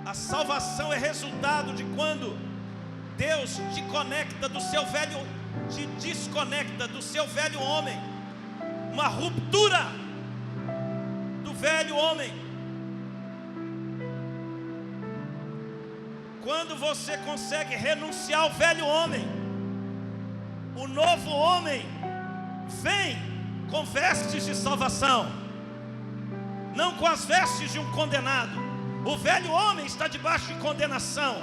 A salvação é resultado de quando Deus te conecta do seu velho, te desconecta do seu velho homem. Uma ruptura do velho homem. Quando você consegue renunciar ao velho homem, o novo homem vem com vestes de salvação, não com as vestes de um condenado. O velho homem está debaixo de condenação.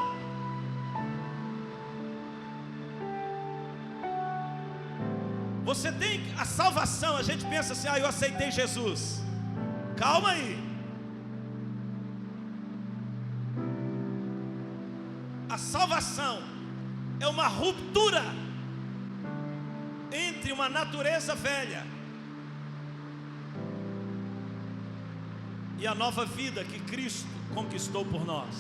Você tem a salvação. A gente pensa assim: eu aceitei Jesus. Calma aí. A salvação é uma ruptura entre uma natureza velha e a nova vida que Cristo conquistou por nós.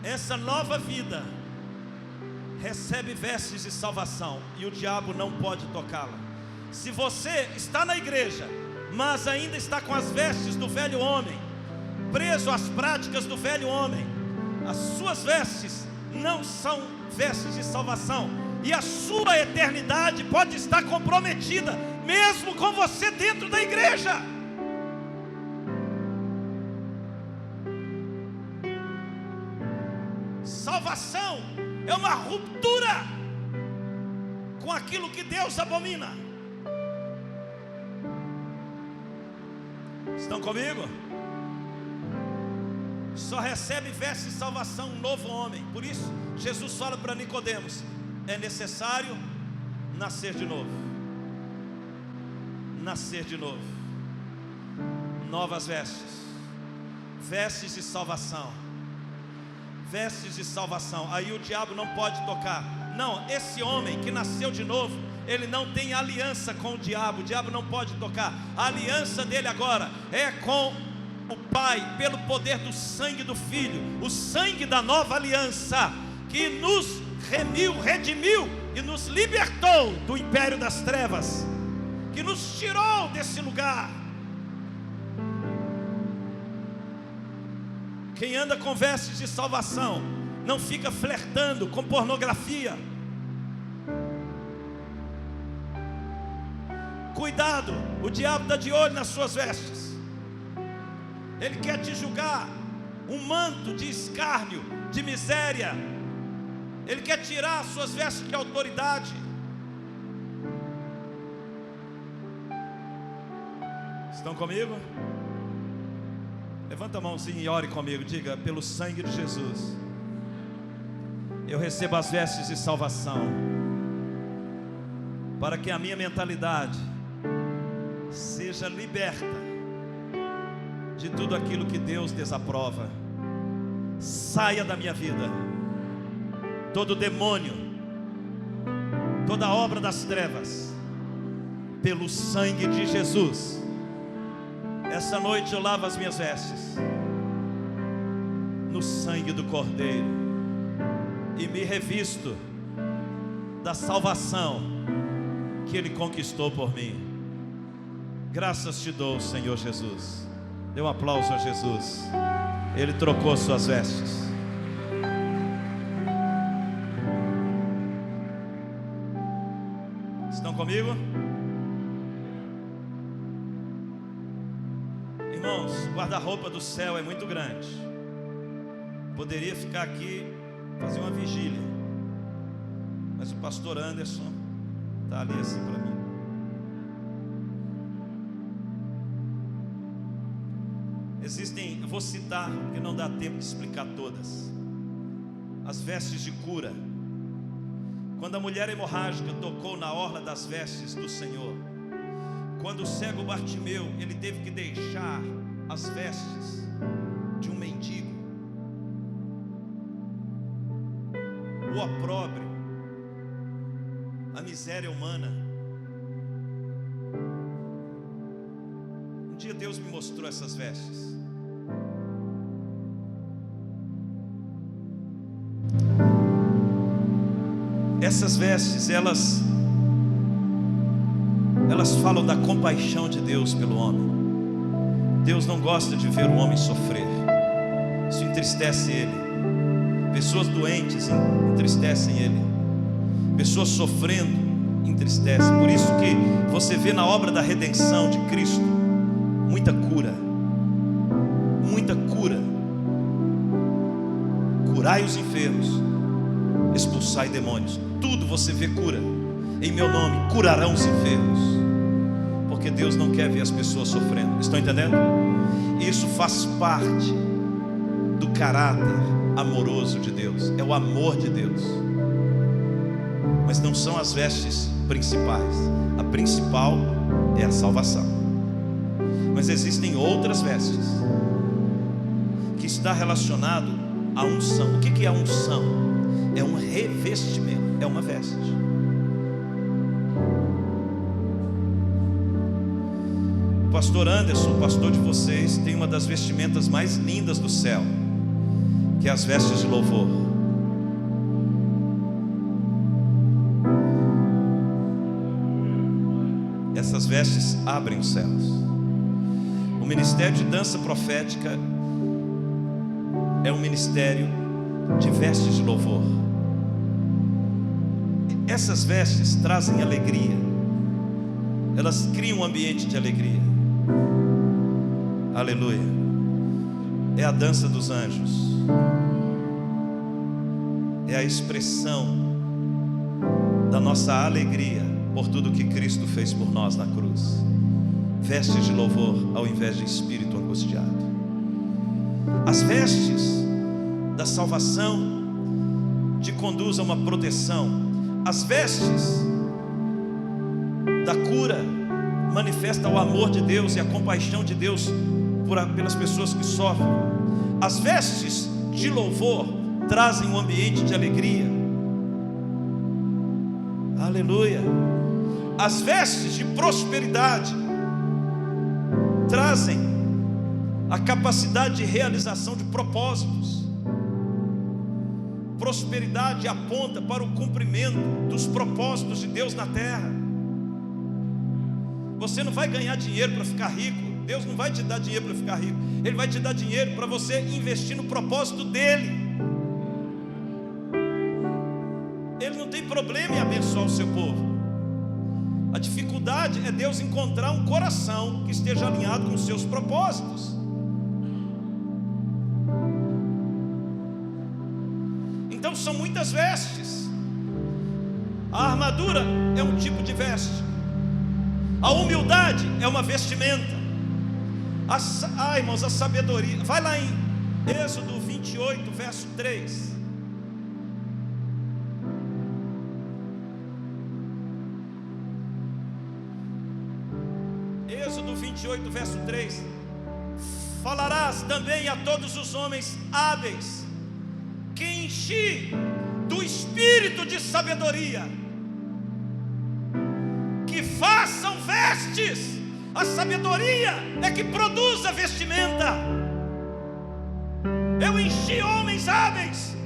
Essa nova vida recebe vestes de salvação e o diabo não pode tocá-la. Se você está na igreja, mas ainda está com as vestes do velho homem, preso às práticas do velho homem, as suas vestes não são vestes de salvação, e a sua eternidade pode estar comprometida, mesmo com você dentro da igreja. Salvação é uma ruptura com aquilo que Deus abomina. Estão comigo? Só recebe vestes de salvação um novo homem. Por isso Jesus fala para Nicodemos: é necessário nascer de novo. Nascer de novo. Novas vestes. Vestes de salvação. Vestes de salvação. Aí o diabo não pode tocar. Não, esse homem que nasceu de novo, ele não tem aliança com o diabo não pode tocar. A aliança dele agora é com o Pai, pelo poder do sangue do Filho, o sangue da nova aliança, que nos redimiu e nos libertou do império das trevas, que nos tirou desse lugar. Quem anda com vestes de salvação não fica flertando com pornografia. Cuidado, o diabo está de olho nas suas vestes. Ele quer te julgar um manto de escárnio, de miséria. Ele quer tirar as suas vestes de autoridade. Estão comigo? Levanta a mãozinha e ore comigo. Diga: pelo sangue de Jesus, eu recebo as vestes de salvação, para que a minha mentalidade seja liberta de tudo aquilo que Deus desaprova. Saia da minha vida todo demônio, toda obra das trevas, pelo sangue de Jesus. Essa noite eu lavo as minhas vestes no sangue do Cordeiro e me revisto da salvação que Ele conquistou por mim. Graças te dou, Senhor Jesus. Dê um aplauso a Jesus. Ele trocou suas vestes. Estão comigo? Irmãos, o guarda-roupa do céu é muito grande. Poderia ficar aqui, fazer uma vigília, mas o pastor Anderson está ali assim para mim. Existem, eu vou citar, porque não dá tempo de explicar todas. As vestes de cura. Quando a mulher hemorrágica tocou na orla das vestes do Senhor, quando o cego Bartimeu, ele teve que deixar as vestes de um mendigo, o opróbrio, a miséria humana. Um dia Deus me mostrou essas vestes. Essas vestes, elas falam da compaixão de Deus pelo homem. Deus não gosta de ver o homem sofrer. Isso entristece Ele. Pessoas doentes entristecem Ele. Pessoas sofrendo entristecem. Por isso que você vê na obra da redenção de Cristo muita cura. Muita cura. Curai os enfermos, expulsai demônios. Tudo você vê cura. Em meu nome curarão os enfermos. Porque Deus não quer ver as pessoas sofrendo. Estão entendendo? Isso faz parte do caráter amoroso de Deus. É o amor de Deus. Mas não são as vestes principais. A principal é a salvação. Mas existem outras vestes que está relacionado à unção. O que é a unção? É um revestimento. É uma veste. O pastor Anderson, o pastor de vocês, tem uma das vestimentas mais lindas do céu, que é as vestes de louvor. Essas vestes abrem os céus. O ministério de dança profética é um ministério de vestes de louvor. Essas vestes trazem alegria. Elas criam um ambiente de alegria. Aleluia. É a dança dos anjos. É a expressão da nossa alegria por tudo que Cristo fez por nós na cruz. Vestes de louvor ao invés de espírito angustiado. As vestes da salvação te conduzem a uma proteção. As vestes da cura manifestam o amor de Deus e a compaixão de Deus pelas pessoas que sofrem. As vestes de louvor trazem um ambiente de alegria. Aleluia. As vestes de prosperidade trazem a capacidade de realização de propósitos. Prosperidade aponta para o cumprimento dos propósitos de Deus na terra. Você não vai ganhar dinheiro para ficar rico. Deus não vai te dar dinheiro para ficar rico. Ele vai te dar dinheiro para você investir no propósito dele. Ele não tem problema em abençoar o seu povo. A dificuldade é Deus encontrar um coração que esteja alinhado com os seus propósitos. Então são muitas vestes. A armadura é um tipo de veste. A humildade é uma vestimenta. Irmãos, a sabedoria. Vai lá em Êxodo 28, verso 3. Êxodo 28, verso 3. Falarás também a todos os homens hábeis que enchi do espírito de sabedoria, que façam vestes. A sabedoria é que produz a vestimenta. Eu enchi homens hábeis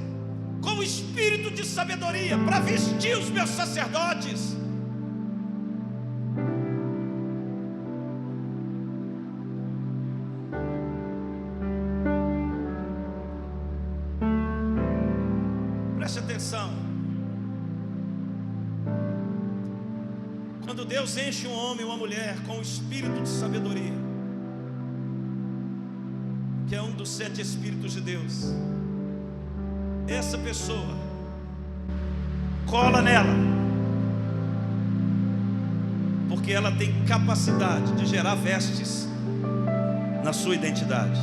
com o espírito de sabedoria para vestir os meus sacerdotes. Preste atenção. Quando Deus enche um homem ou uma mulher com o espírito de sabedoria, que é um dos 7 espíritos de Deus, essa pessoa cola nela, porque ela tem capacidade de gerar vestes na sua identidade.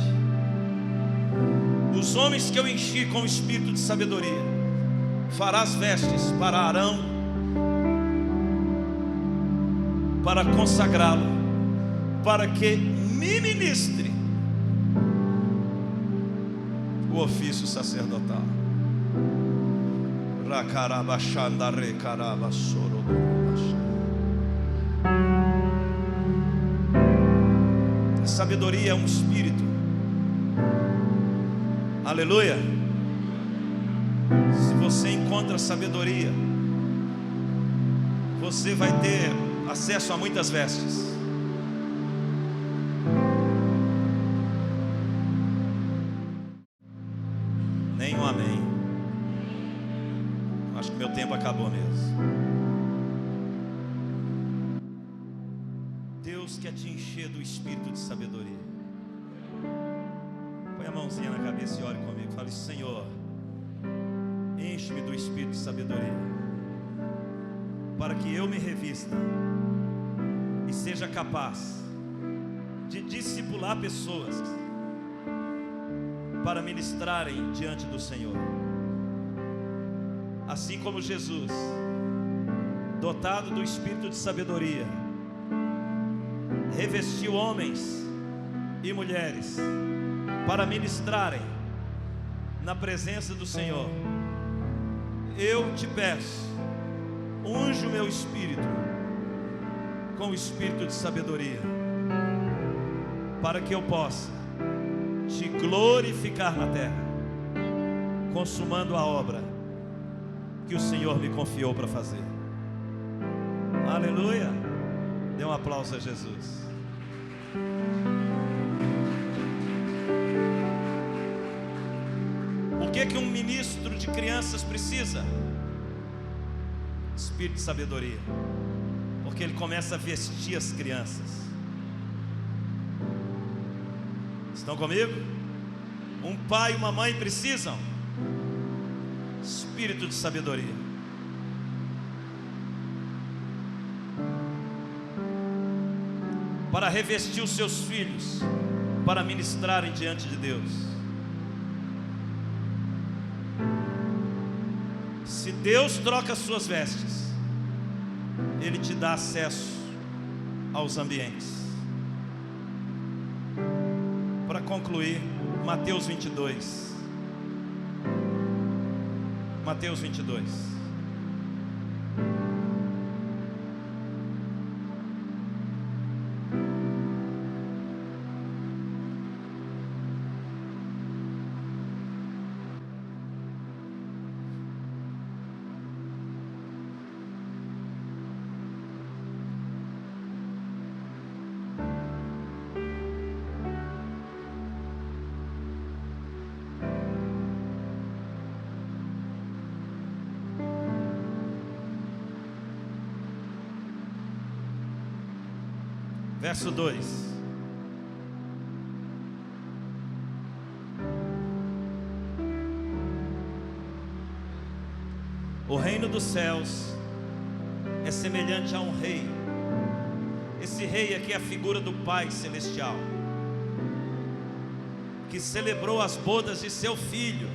Os homens que eu enchi com o espírito de sabedoria, farás vestes para Arão, para consagrá-lo, para que me ministre o ofício sacerdotal. A sabedoria é um espírito. Aleluia. Se você encontra sabedoria, você vai ter acesso a muitas vestes. Nenhum amém. Acho que meu tempo acabou mesmo. Deus quer te encher do espírito de sabedoria. Põe a mãozinha na cabeça e ore comigo. Fale: Senhor, enche-me do espírito de sabedoria, para que eu me revista e seja capaz de discipular pessoas para ministrarem diante do Senhor. Assim como Jesus, dotado do espírito de sabedoria, revestiu homens e mulheres para ministrarem na presença do Senhor. Eu te peço, unge o meu espírito com o espírito de sabedoria, para que eu possa te glorificar na terra, consumando a obra que o Senhor me confiou para fazer. Aleluia! Dê um aplauso a Jesus. O que um ministro de crianças precisa? Espírito de sabedoria, porque ele começa a vestir as crianças. Estão comigo? Um pai e uma mãe precisam espírito de sabedoria. Para revestir os seus filhos, para ministrarem diante de Deus. Se Deus troca as suas vestes, Ele te dá acesso aos ambientes. Para concluir, Mateus 22. Mateus 22. Verso 2. O reino dos céus é semelhante a um rei. Esse rei aqui é a figura do Pai Celestial, que celebrou as bodas de seu filho.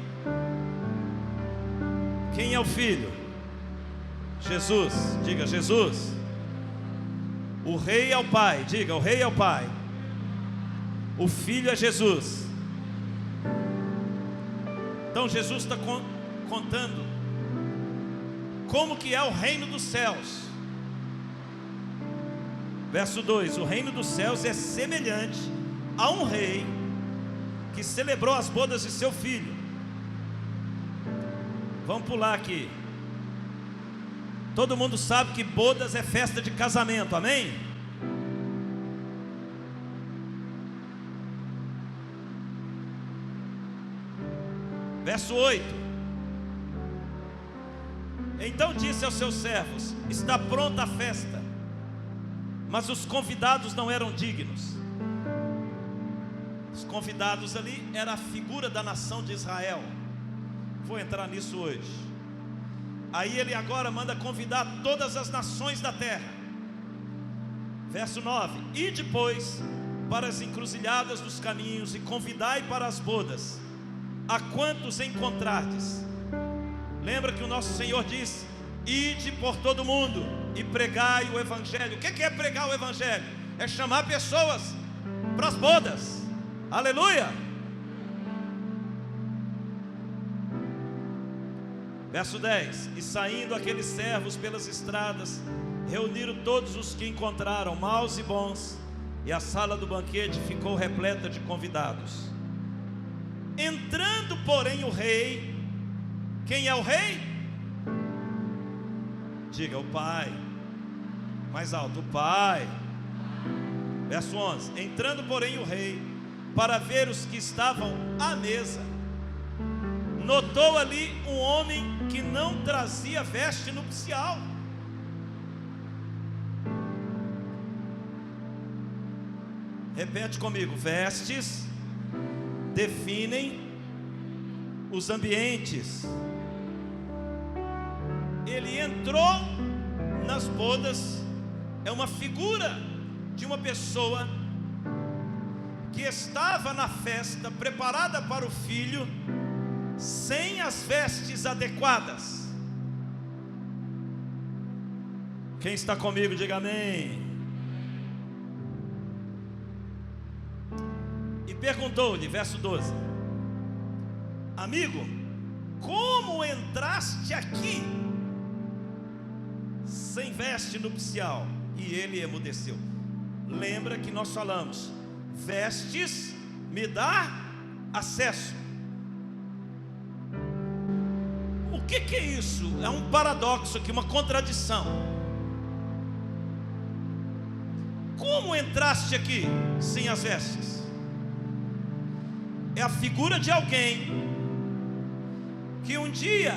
Quem é o filho? Jesus. Diga: Jesus. O rei é o Pai. Diga: o rei é o Pai. O filho é Jesus. Então Jesus está contando como que é o reino dos céus. Verso 2: o reino dos céus é semelhante a um rei que celebrou as bodas de seu filho. Vamos pular aqui. Todo mundo sabe que bodas é festa de casamento, amém? Verso 8: então disse aos seus servos: está pronta a festa, mas os convidados não eram dignos. Os convidados ali era a figura da nação de Israel. Vou entrar nisso hoje. Aí ele agora manda convidar todas as nações da terra. Verso 9: e depois para as encruzilhadas dos caminhos, e convidai para as bodas a quantos encontrardes. Lembra que o nosso Senhor disse: ide por todo mundo e pregai o evangelho. O que é pregar o evangelho? É chamar pessoas para as bodas. Aleluia! Verso 10: e saindo aqueles servos pelas estradas, reuniram todos os que encontraram, maus e bons, e a sala do banquete ficou repleta de convidados. Entrando, porém, o rei. Quem é o rei? Diga: o Pai. Mais alto. O pai. Verso 11. Entrando, porém, o rei, para ver os que estavam à mesa, notou ali um homem que não trazia veste nupcial. Repete comigo. Vestes definem os ambientes. Ele entrou nas bodas, é uma figura de uma pessoa que estava na festa, preparada para o filho, sem as vestes adequadas. Quem está comigo, diga amém. E perguntou-lhe, verso 12: amigo, como entraste aqui sem veste nupcial? E ele emudeceu. Lembra que nós falamos, vestes me dá acesso. O que é isso? É um paradoxo aqui, uma contradição. Como entraste aqui sem as vestes? É a figura de alguém que um dia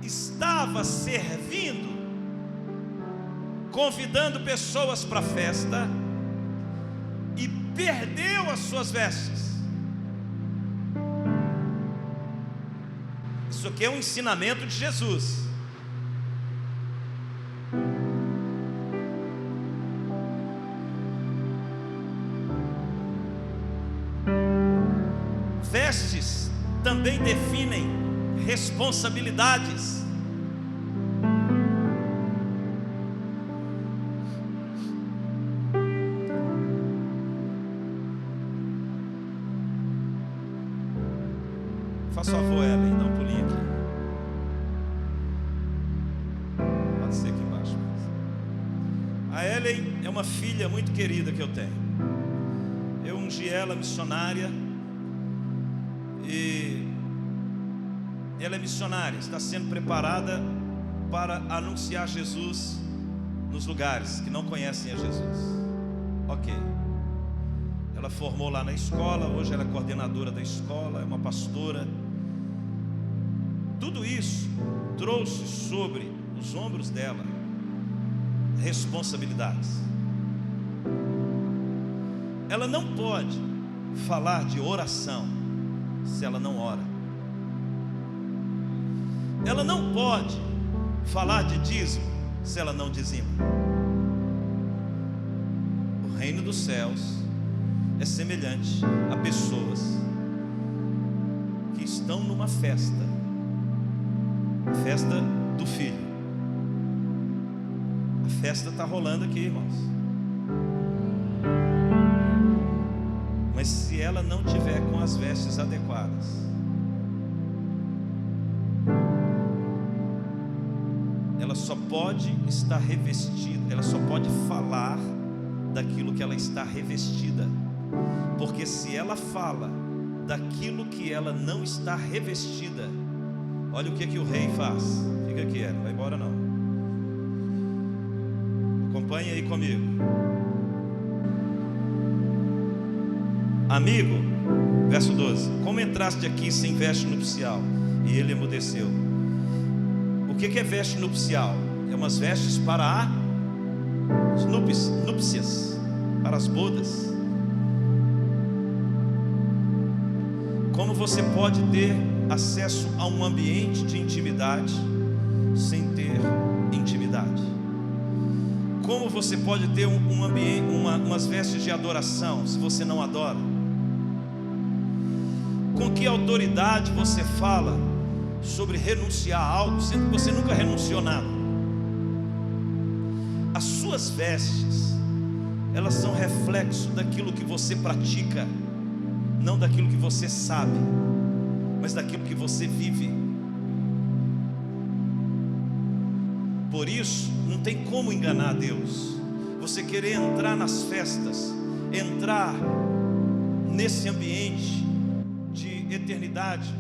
estava servindo, convidando pessoas para a festa, e perdeu as suas vestes. Isso aqui é um ensinamento de Jesus. Vestes também definem responsabilidades. Faça favor, Ellen, dá um pulinho aqui. Pode ser aqui embaixo. A Ellen é uma filha muito querida que eu tenho. Eu ungi ela missionária. E ela é missionária, está sendo preparada para anunciar Jesus nos lugares que não conhecem a Jesus. Ok. Ela formou lá na escola, hoje ela é coordenadora da escola, é uma pastora. Tudo isso trouxe sobre os ombros dela responsabilidades. Ela não pode falar de oração se ela não ora. Ela não pode falar de dízimo se ela não dizima. O reino dos céus é semelhante a pessoas que estão numa festa, festa do filho. A festa está rolando aqui, irmãos. Mas se ela não tiver com as vestes adequadas, ela só pode estar revestida, ela só pode falar daquilo que ela está revestida. Porque se ela fala daquilo que ela não está revestida, olha o que o rei faz. Fica quieto, não vai embora não. Acompanhe aí comigo. Amigo, verso 12: como entraste aqui sem veste nupcial? E ele emudeceu. O que é veste nupcial? É umas vestes para as núpcias, para as bodas. Como você pode ter acesso a um ambiente de intimidade sem ter intimidade? Como você pode ter um ambiente, umas vestes de adoração se você não adora? Com que autoridade você fala sobre renunciar a algo, sendo que você nunca renunciou nada? As suas vestes, elas são reflexo daquilo que você pratica, não daquilo que você sabe, mas daquilo que você vive. Por isso, não tem como enganar Deus. Você querer entrar nas festas, entrar nesse ambiente de eternidade,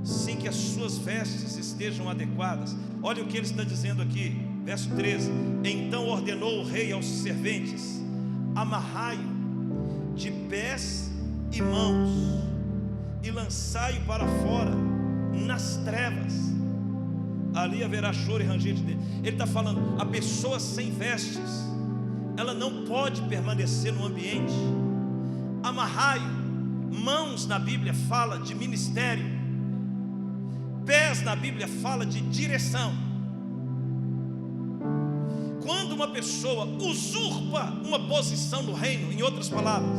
sem que as suas vestes estejam adequadas. Olha o que ele está dizendo aqui: Verso 13: então ordenou o rei aos serventes: amarrai-o de pés e mãos e lançai-o para fora nas trevas, ali haverá choro e ranger de dentes. Ele está falando, a pessoa sem vestes, ela não pode permanecer no ambiente. Amarrai-o. Mãos na Bíblia fala de ministério, pés na Bíblia fala de direção. Quando uma pessoa usurpa uma posição no reino, em outras palavras,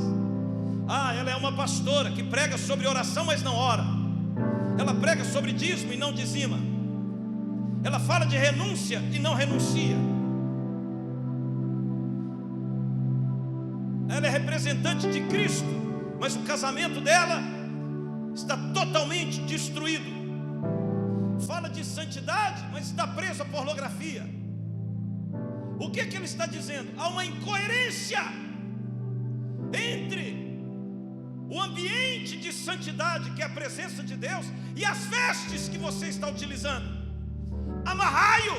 ela é uma pastora que prega sobre oração, mas não ora. Ela prega sobre dízimo e não dizima. Ela fala de renúncia e não renuncia. Ela é representante de Cristo, mas o casamento dela está totalmente destruído. Fala de santidade, mas está preso à pornografia. O que ele está dizendo? Há uma incoerência entre o ambiente de santidade, que é a presença de Deus, e as vestes que você está utilizando. Amarrai-o.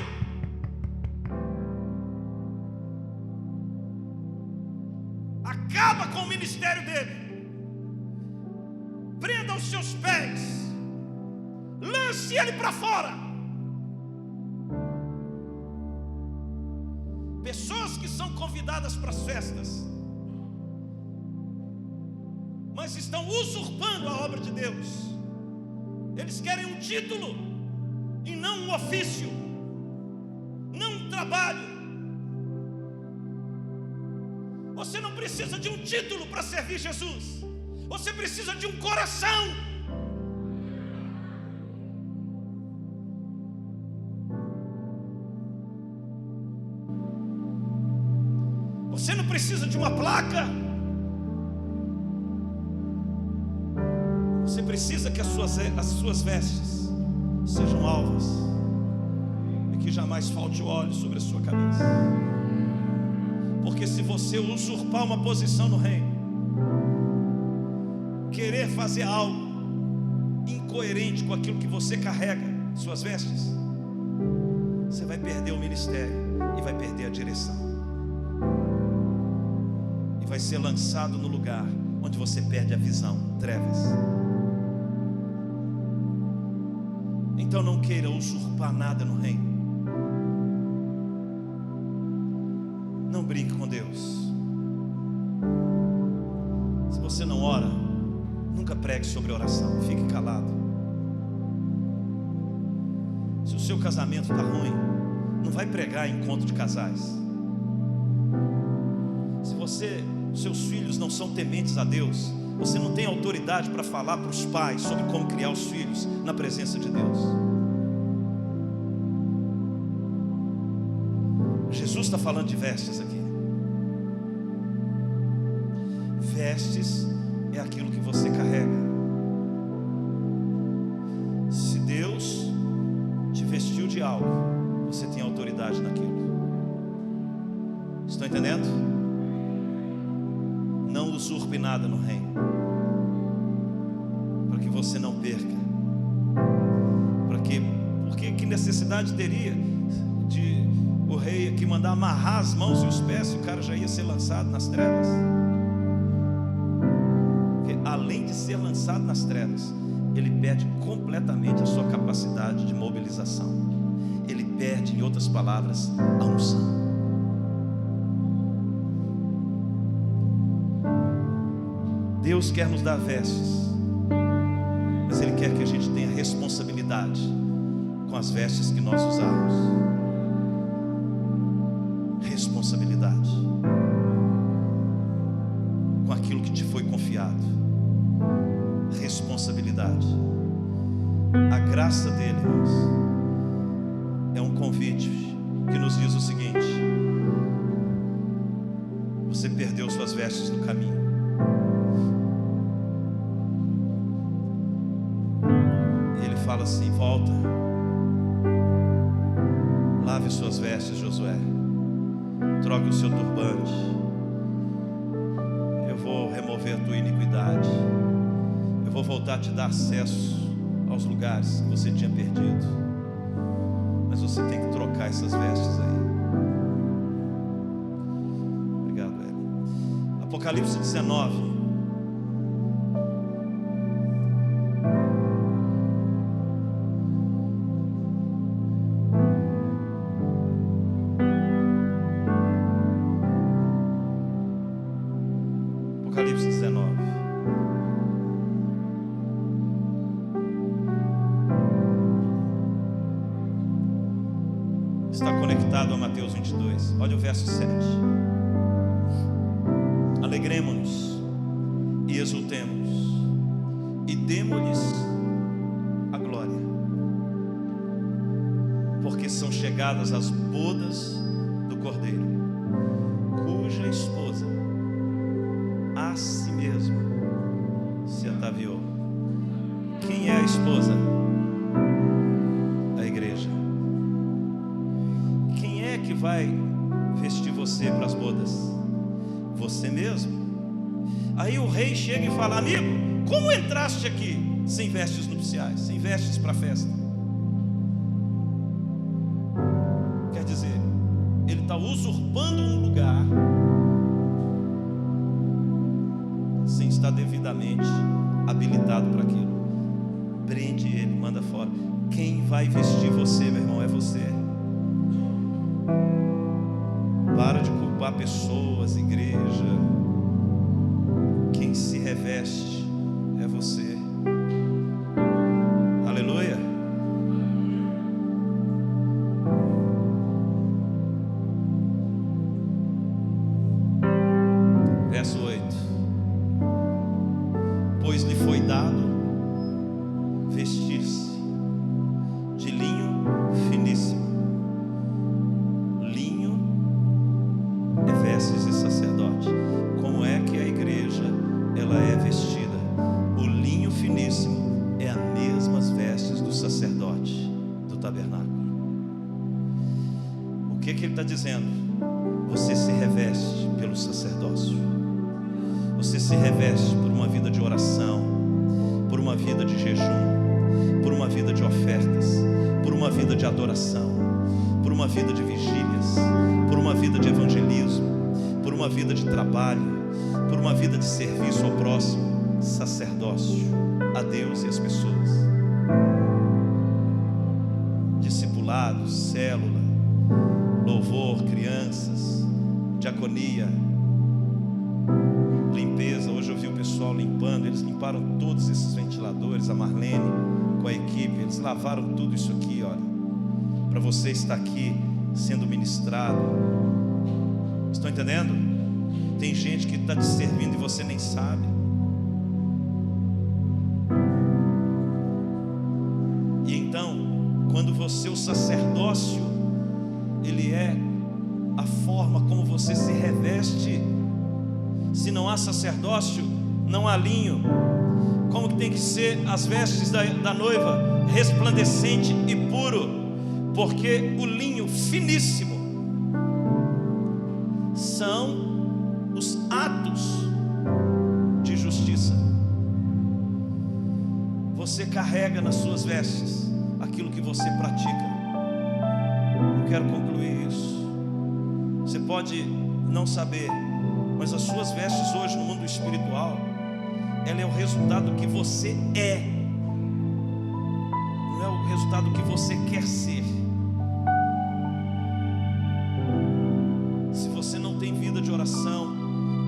Acaba com o ministério dele. Prenda os seus pés. Lance ele para fora. Pessoas que são convidadas para as festas, mas estão usurpando a obra de Deus. Eles querem um título e não um ofício, não um trabalho. Você não precisa de um título para servir Jesus. Você precisa de um coração. Você não precisa de uma placa. Você precisa que as suas vestes sejam alvas e que jamais falte o óleo sobre a sua cabeça. Porque se você usurpar uma posição no reino, querer fazer algo incoerente com aquilo que você carrega, suas vestes, você vai perder o ministério e vai perder a direção. E vai ser lançado no lugar onde você perde a visão, trevas. Então não queira usurpar nada no reino. Não brinque com Deus. Se você não ora, nunca pregue sobre oração. Fique calado. Se o seu casamento está ruim, não vai pregar em encontro de casais. Se seus filhos não são tementes a Deus, você não tem autoridade para falar para os pais sobre como criar os filhos na presença de Deus. Jesus está falando de vestes aqui. Vestes é aquilo que você carrega. Se Deus te vestiu de algo, você tem autoridade naquilo. Estão entendendo? Não usurpe nada no reino, para que você não perca. Porque que necessidade teria de o rei aqui mandar amarrar as mãos e os pés, se o cara já ia ser lançado nas trevas? Porque além de ser lançado nas trevas, ele perde completamente a sua capacidade de mobilização. Ele perde, em outras palavras, a unção. Deus quer nos dar vestes, mas Ele quer que a gente tenha responsabilidade com as vestes que nós usarmos. Responsabilidade com aquilo que te foi confiado. Responsabilidade. A graça dele, irmãos, é um convite que nos diz o seguinte: você perdeu suas vestes no caminho. Fala assim: volta, lave suas vestes, Josué, troque o seu turbante, eu vou remover a tua iniquidade, eu vou voltar a te dar acesso aos lugares que você tinha perdido. mas você tem que trocar essas vestes aí. Obrigado, Eli. Apocalipse 19. Apocalipse 19. Está conectado a Mateus 22. Olha o verso 7. Alegremo-nos e exultemos e demo-lhes a glória, porque são chegadas as bodas do Cordeiro, cuja esposa a si mesma se ataviou. Quem é a esposa? A igreja. Quem é que vai vestir você para as bodas? Você mesmo. Aí o rei chega e fala: amigo, como entraste aqui sem vestes nupciais, sem vestes para a festa? Quer dizer, ele está usurpando um lugar sem estar devidamente habilitado para aquilo. Prende ele, manda fora. Quem vai vestir você, meu irmão, é você. Para de culpar pessoas, igreja. Quem se reveste é você. Aleluia. Verso 8. Pois lhe foi dado vestir-se de linho finíssimo. Linho é vestes de sacerdote. Como é que a igreja ela é vestida? O linho finíssimo é as mesmas vestes do sacerdote do tabernáculo. O que ele está dizendo? Você se reveste pelo sacerdócio. Você se reveste por uma vida de oração, por uma vida de jejum, por uma vida de ofertas, por uma vida de adoração, por uma vida de vigílias, por uma vida de evangelismo, por uma vida de trabalho, por uma vida de serviço ao próximo. Sacerdócio a Deus e às pessoas. Discipulado, célula, louvor, crianças, diaconia, limpeza. Hoje eu vi o pessoal limpando. Eles limparam todos esses ventiladores. A Marlene com a equipe, eles lavaram tudo isso aqui, olha, para você estar aqui sendo ministrado. Estão entendendo? Tem gente que está te servindo e você nem sabe. E então, quando você, o sacerdócio, ele é a forma como você se reveste. Se não há sacerdócio, não há linho. Como que tem que ser as vestes da noiva? Resplandecente e puro, porque o linho finíssimo são os atos de justiça. Você carrega nas suas vestes aquilo que você pratica. Eu quero concluir isso. Você pode não saber, mas as suas vestes hoje no mundo espiritual, ela é o resultado do que você é, não é o resultado do que você quer ser. Se você não tem vida de oração,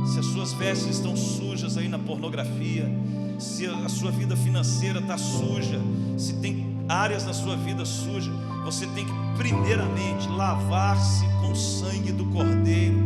se as suas vestes estão sujas aí na pornografia, se a sua vida financeira está suja, se tem áreas na sua vida suja, você tem que primeiramente lavar-se com o sangue do Cordeiro,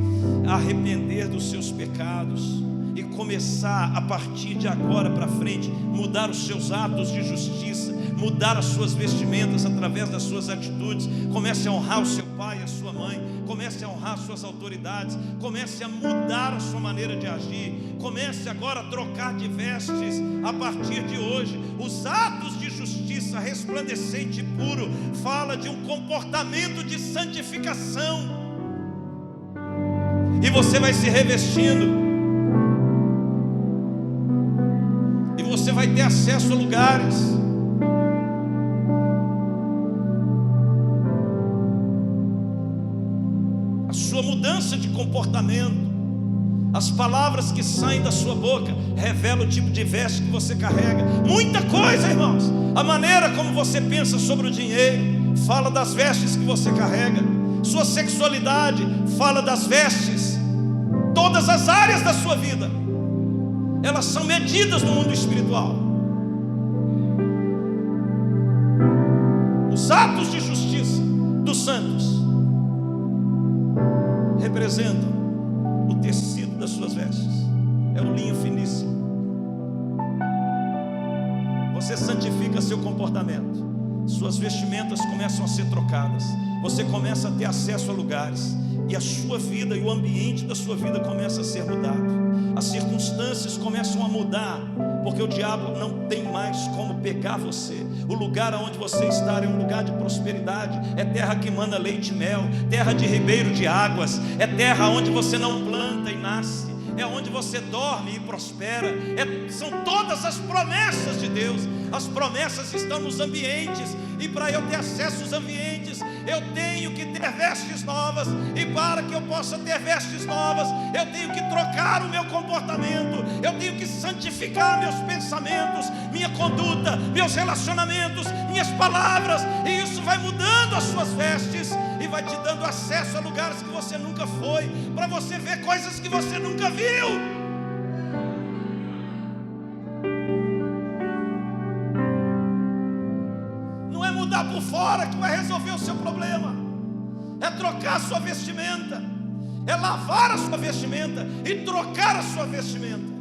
arrepender dos seus pecados e começar a partir de agora para frente mudar os seus atos de justiça, mudar as suas vestimentas através das suas atitudes. Comece a honrar o seu pai e a sua mãe, comece a honrar as suas autoridades, comece a mudar a sua maneira de agir, comece agora a trocar de vestes a partir de hoje. Os atos de justiça resplandecente e puro fala de um comportamento de santificação, e você vai se revestindo, e você vai ter acesso a lugares mudança de comportamento. As palavras que saem da sua boca revelam o tipo de veste que você carrega. Muita coisa, irmãos. A maneira como você pensa sobre o dinheiro fala das vestes que você carrega. Sua sexualidade fala das vestes. Todas as áreas da sua vida, elas são medidas no mundo espiritual. Os atos de justiça dos santos representam o tecido das suas vestes. É um linho finíssimo. Você santifica seu comportamento, suas vestimentas começam a ser trocadas, você começa a ter acesso a lugares, e a sua vida e o ambiente da sua vida começa a ser mudado. As circunstâncias começam a mudar, porque o diabo não tem mais como pegar você. O lugar onde você está é um lugar de prosperidade, é terra que mana leite e mel, terra de ribeiro de águas, é terra onde você não planta e nasce, é onde você dorme e prospera. São todas as promessas de Deus. As promessas estão nos ambientes, e para eu ter acesso aos ambientes, eu tenho que ter vestes novas, e para que eu possa ter vestes novas, eu tenho que trocar o meu comportamento, eu tenho que santificar meus pensamentos, minha conduta, meus relacionamentos, minhas palavras, e isso vai mudando as suas vestes, e vai te dando acesso a lugares que você nunca foi, para você ver coisas que você nunca viu. Por fora que vai resolver o seu problema. É trocar a sua vestimenta, é lavar a sua vestimenta e trocar a sua vestimenta.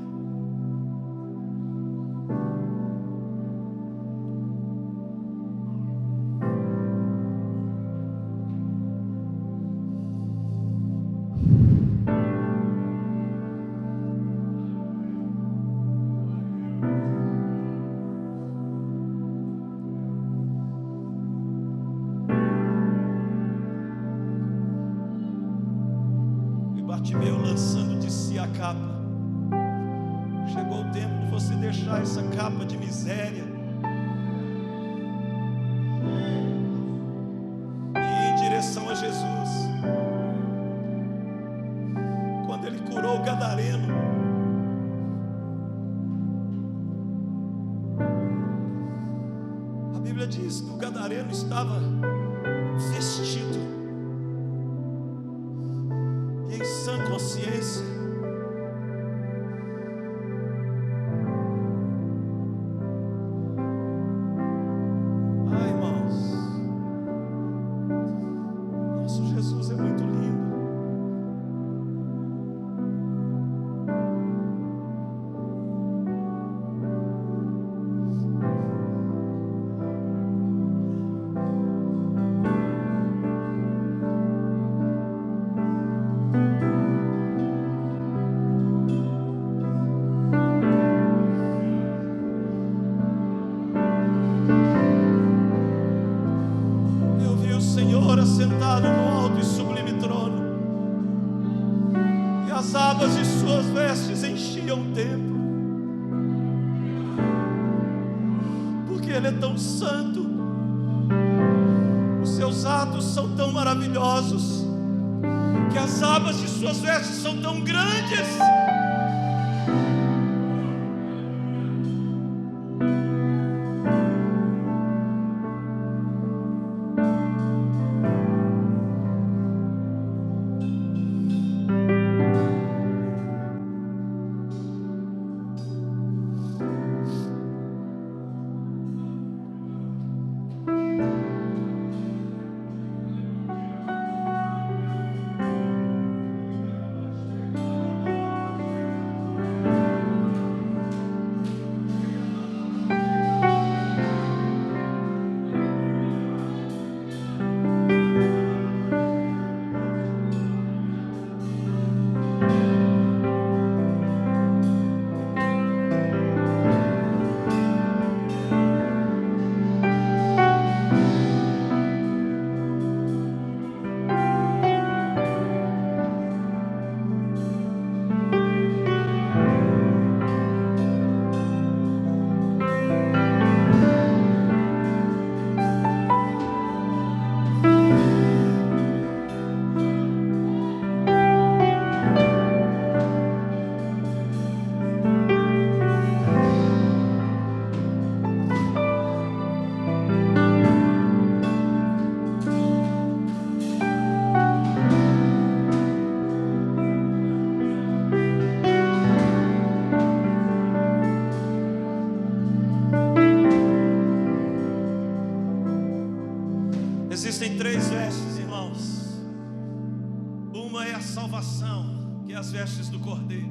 Bartimeu lançando de si a capa. Chegou o tempo de você deixar essa capa de miséria e ir em direção a Jesus. Quando ele curou o gadareno, a Bíblia diz que o gadareno estava vestido em sã consciência. Ai, irmãos, nosso Jesus é muito lindo. Assentado no alto e sublime trono, e as abas de suas vestes enchiam o templo, porque Ele é tão santo, os seus atos são tão maravilhosos, que as abas de suas vestes são tão grandes. Existem 3 vestes, irmãos. Uma é a salvação, que é as vestes do Cordeiro,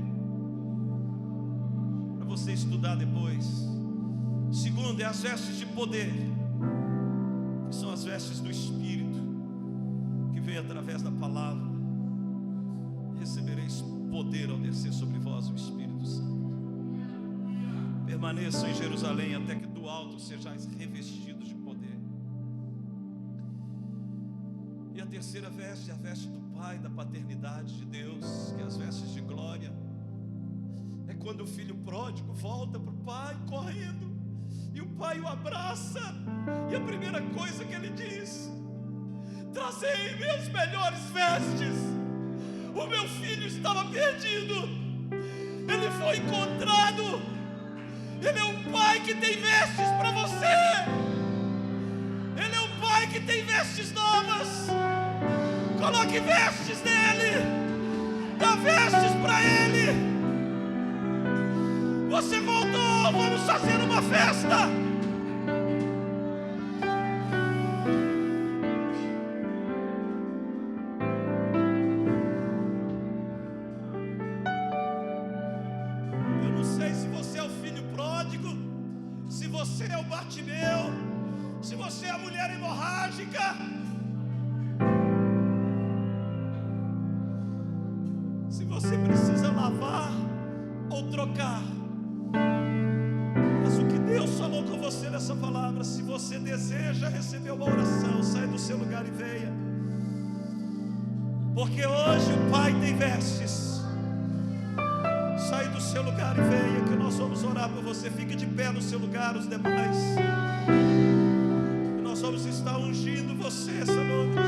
para você estudar depois. Segunda é as vestes de poder, que são as vestes do Espírito, que vem através da palavra. Recebereis poder ao descer sobre vós o Espírito Santo. Permaneçam em Jerusalém até que do alto sejais revestidos de poder. E a terceira veste é a veste do Pai, da paternidade de Deus, que é as vestes de glória. É quando o filho pródigo volta para o pai correndo, e o pai o abraça, e a primeira coisa que ele diz: trazei meus melhores vestes. O meu filho estava perdido, ele foi encontrado. Ele é um pai que tem vestes para você. Ele é um pai que tem vestes novas. Coloque vestes nele, dá vestes para ele. Você voltou, vamos fazer uma festa. Eu não sei se você é o filho pródigo, se você é o Bartimeu, se você é a mulher hemorrágica, se você precisa lavar ou trocar. Mas o que Deus falou com você nessa palavra: se você deseja receber uma oração, sai do seu lugar e venha, porque hoje o Pai tem vestes. Sai do seu lugar e venha, que nós vamos orar por você. Fique de pé no seu lugar, os demais, e nós vamos estar ungindo você essa noite.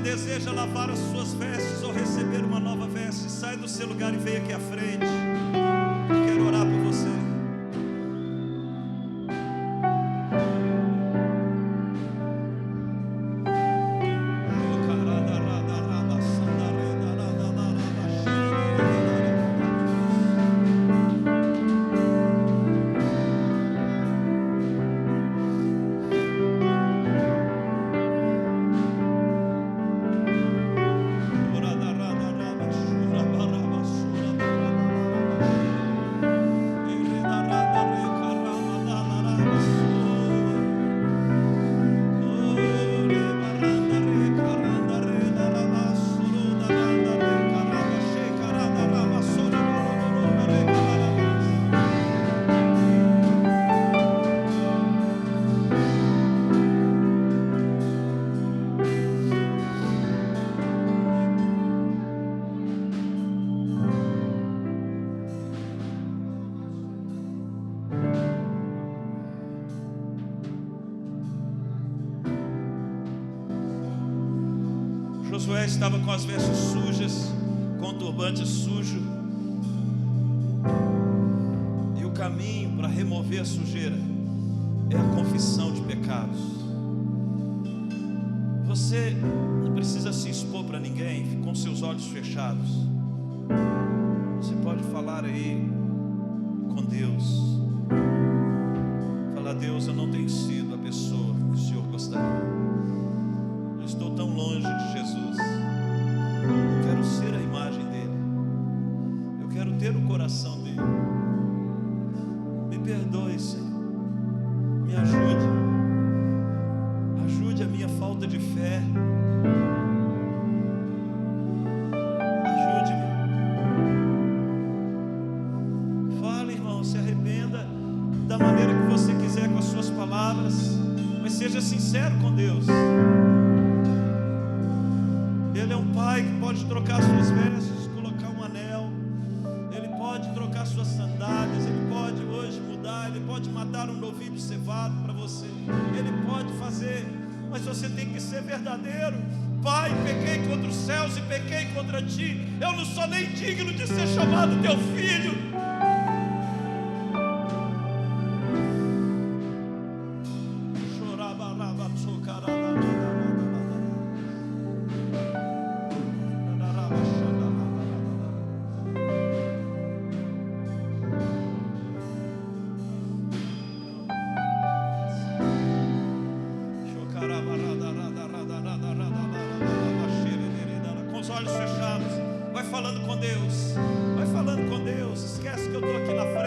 Deseja lavar as suas vestes ou receber uma nova veste, sai do seu lugar e venha aqui à frente. Eu quero orar por você. Josué estava com as vestes sujas, com o turbante sujo, e o caminho para remover a sujeira é a confissão de pecados. Você não precisa se expor para ninguém, com seus olhos fechados. Você pode falar aí com Deus. Falar: Deus, eu não tenho sido a pessoa que o Senhor gostaria. Eu estou tão longe de Jesus. Eu quero ser a imagem dele. Eu quero ter o coração dele. Me perdoe, Senhor. Me ajude. Ajude a minha falta de fé. Ajude-me. Fale, irmão, se arrependa da maneira que você quiser com as suas palavras, mas seja sincero com Deus. Ele é um pai que pode trocar suas vestes, colocar um anel. Ele pode trocar suas sandálias. Ele pode hoje mudar. Ele pode matar um novilho cevado para você. Ele pode fazer, mas você tem que ser verdadeiro. Pai, pequei contra os céus e pequei contra ti. Eu não sou nem digno de ser chamado teu filho. Com os olhos fechados, vai falando com Deus. Vai falando com Deus. Esquece que eu estou aqui na frente.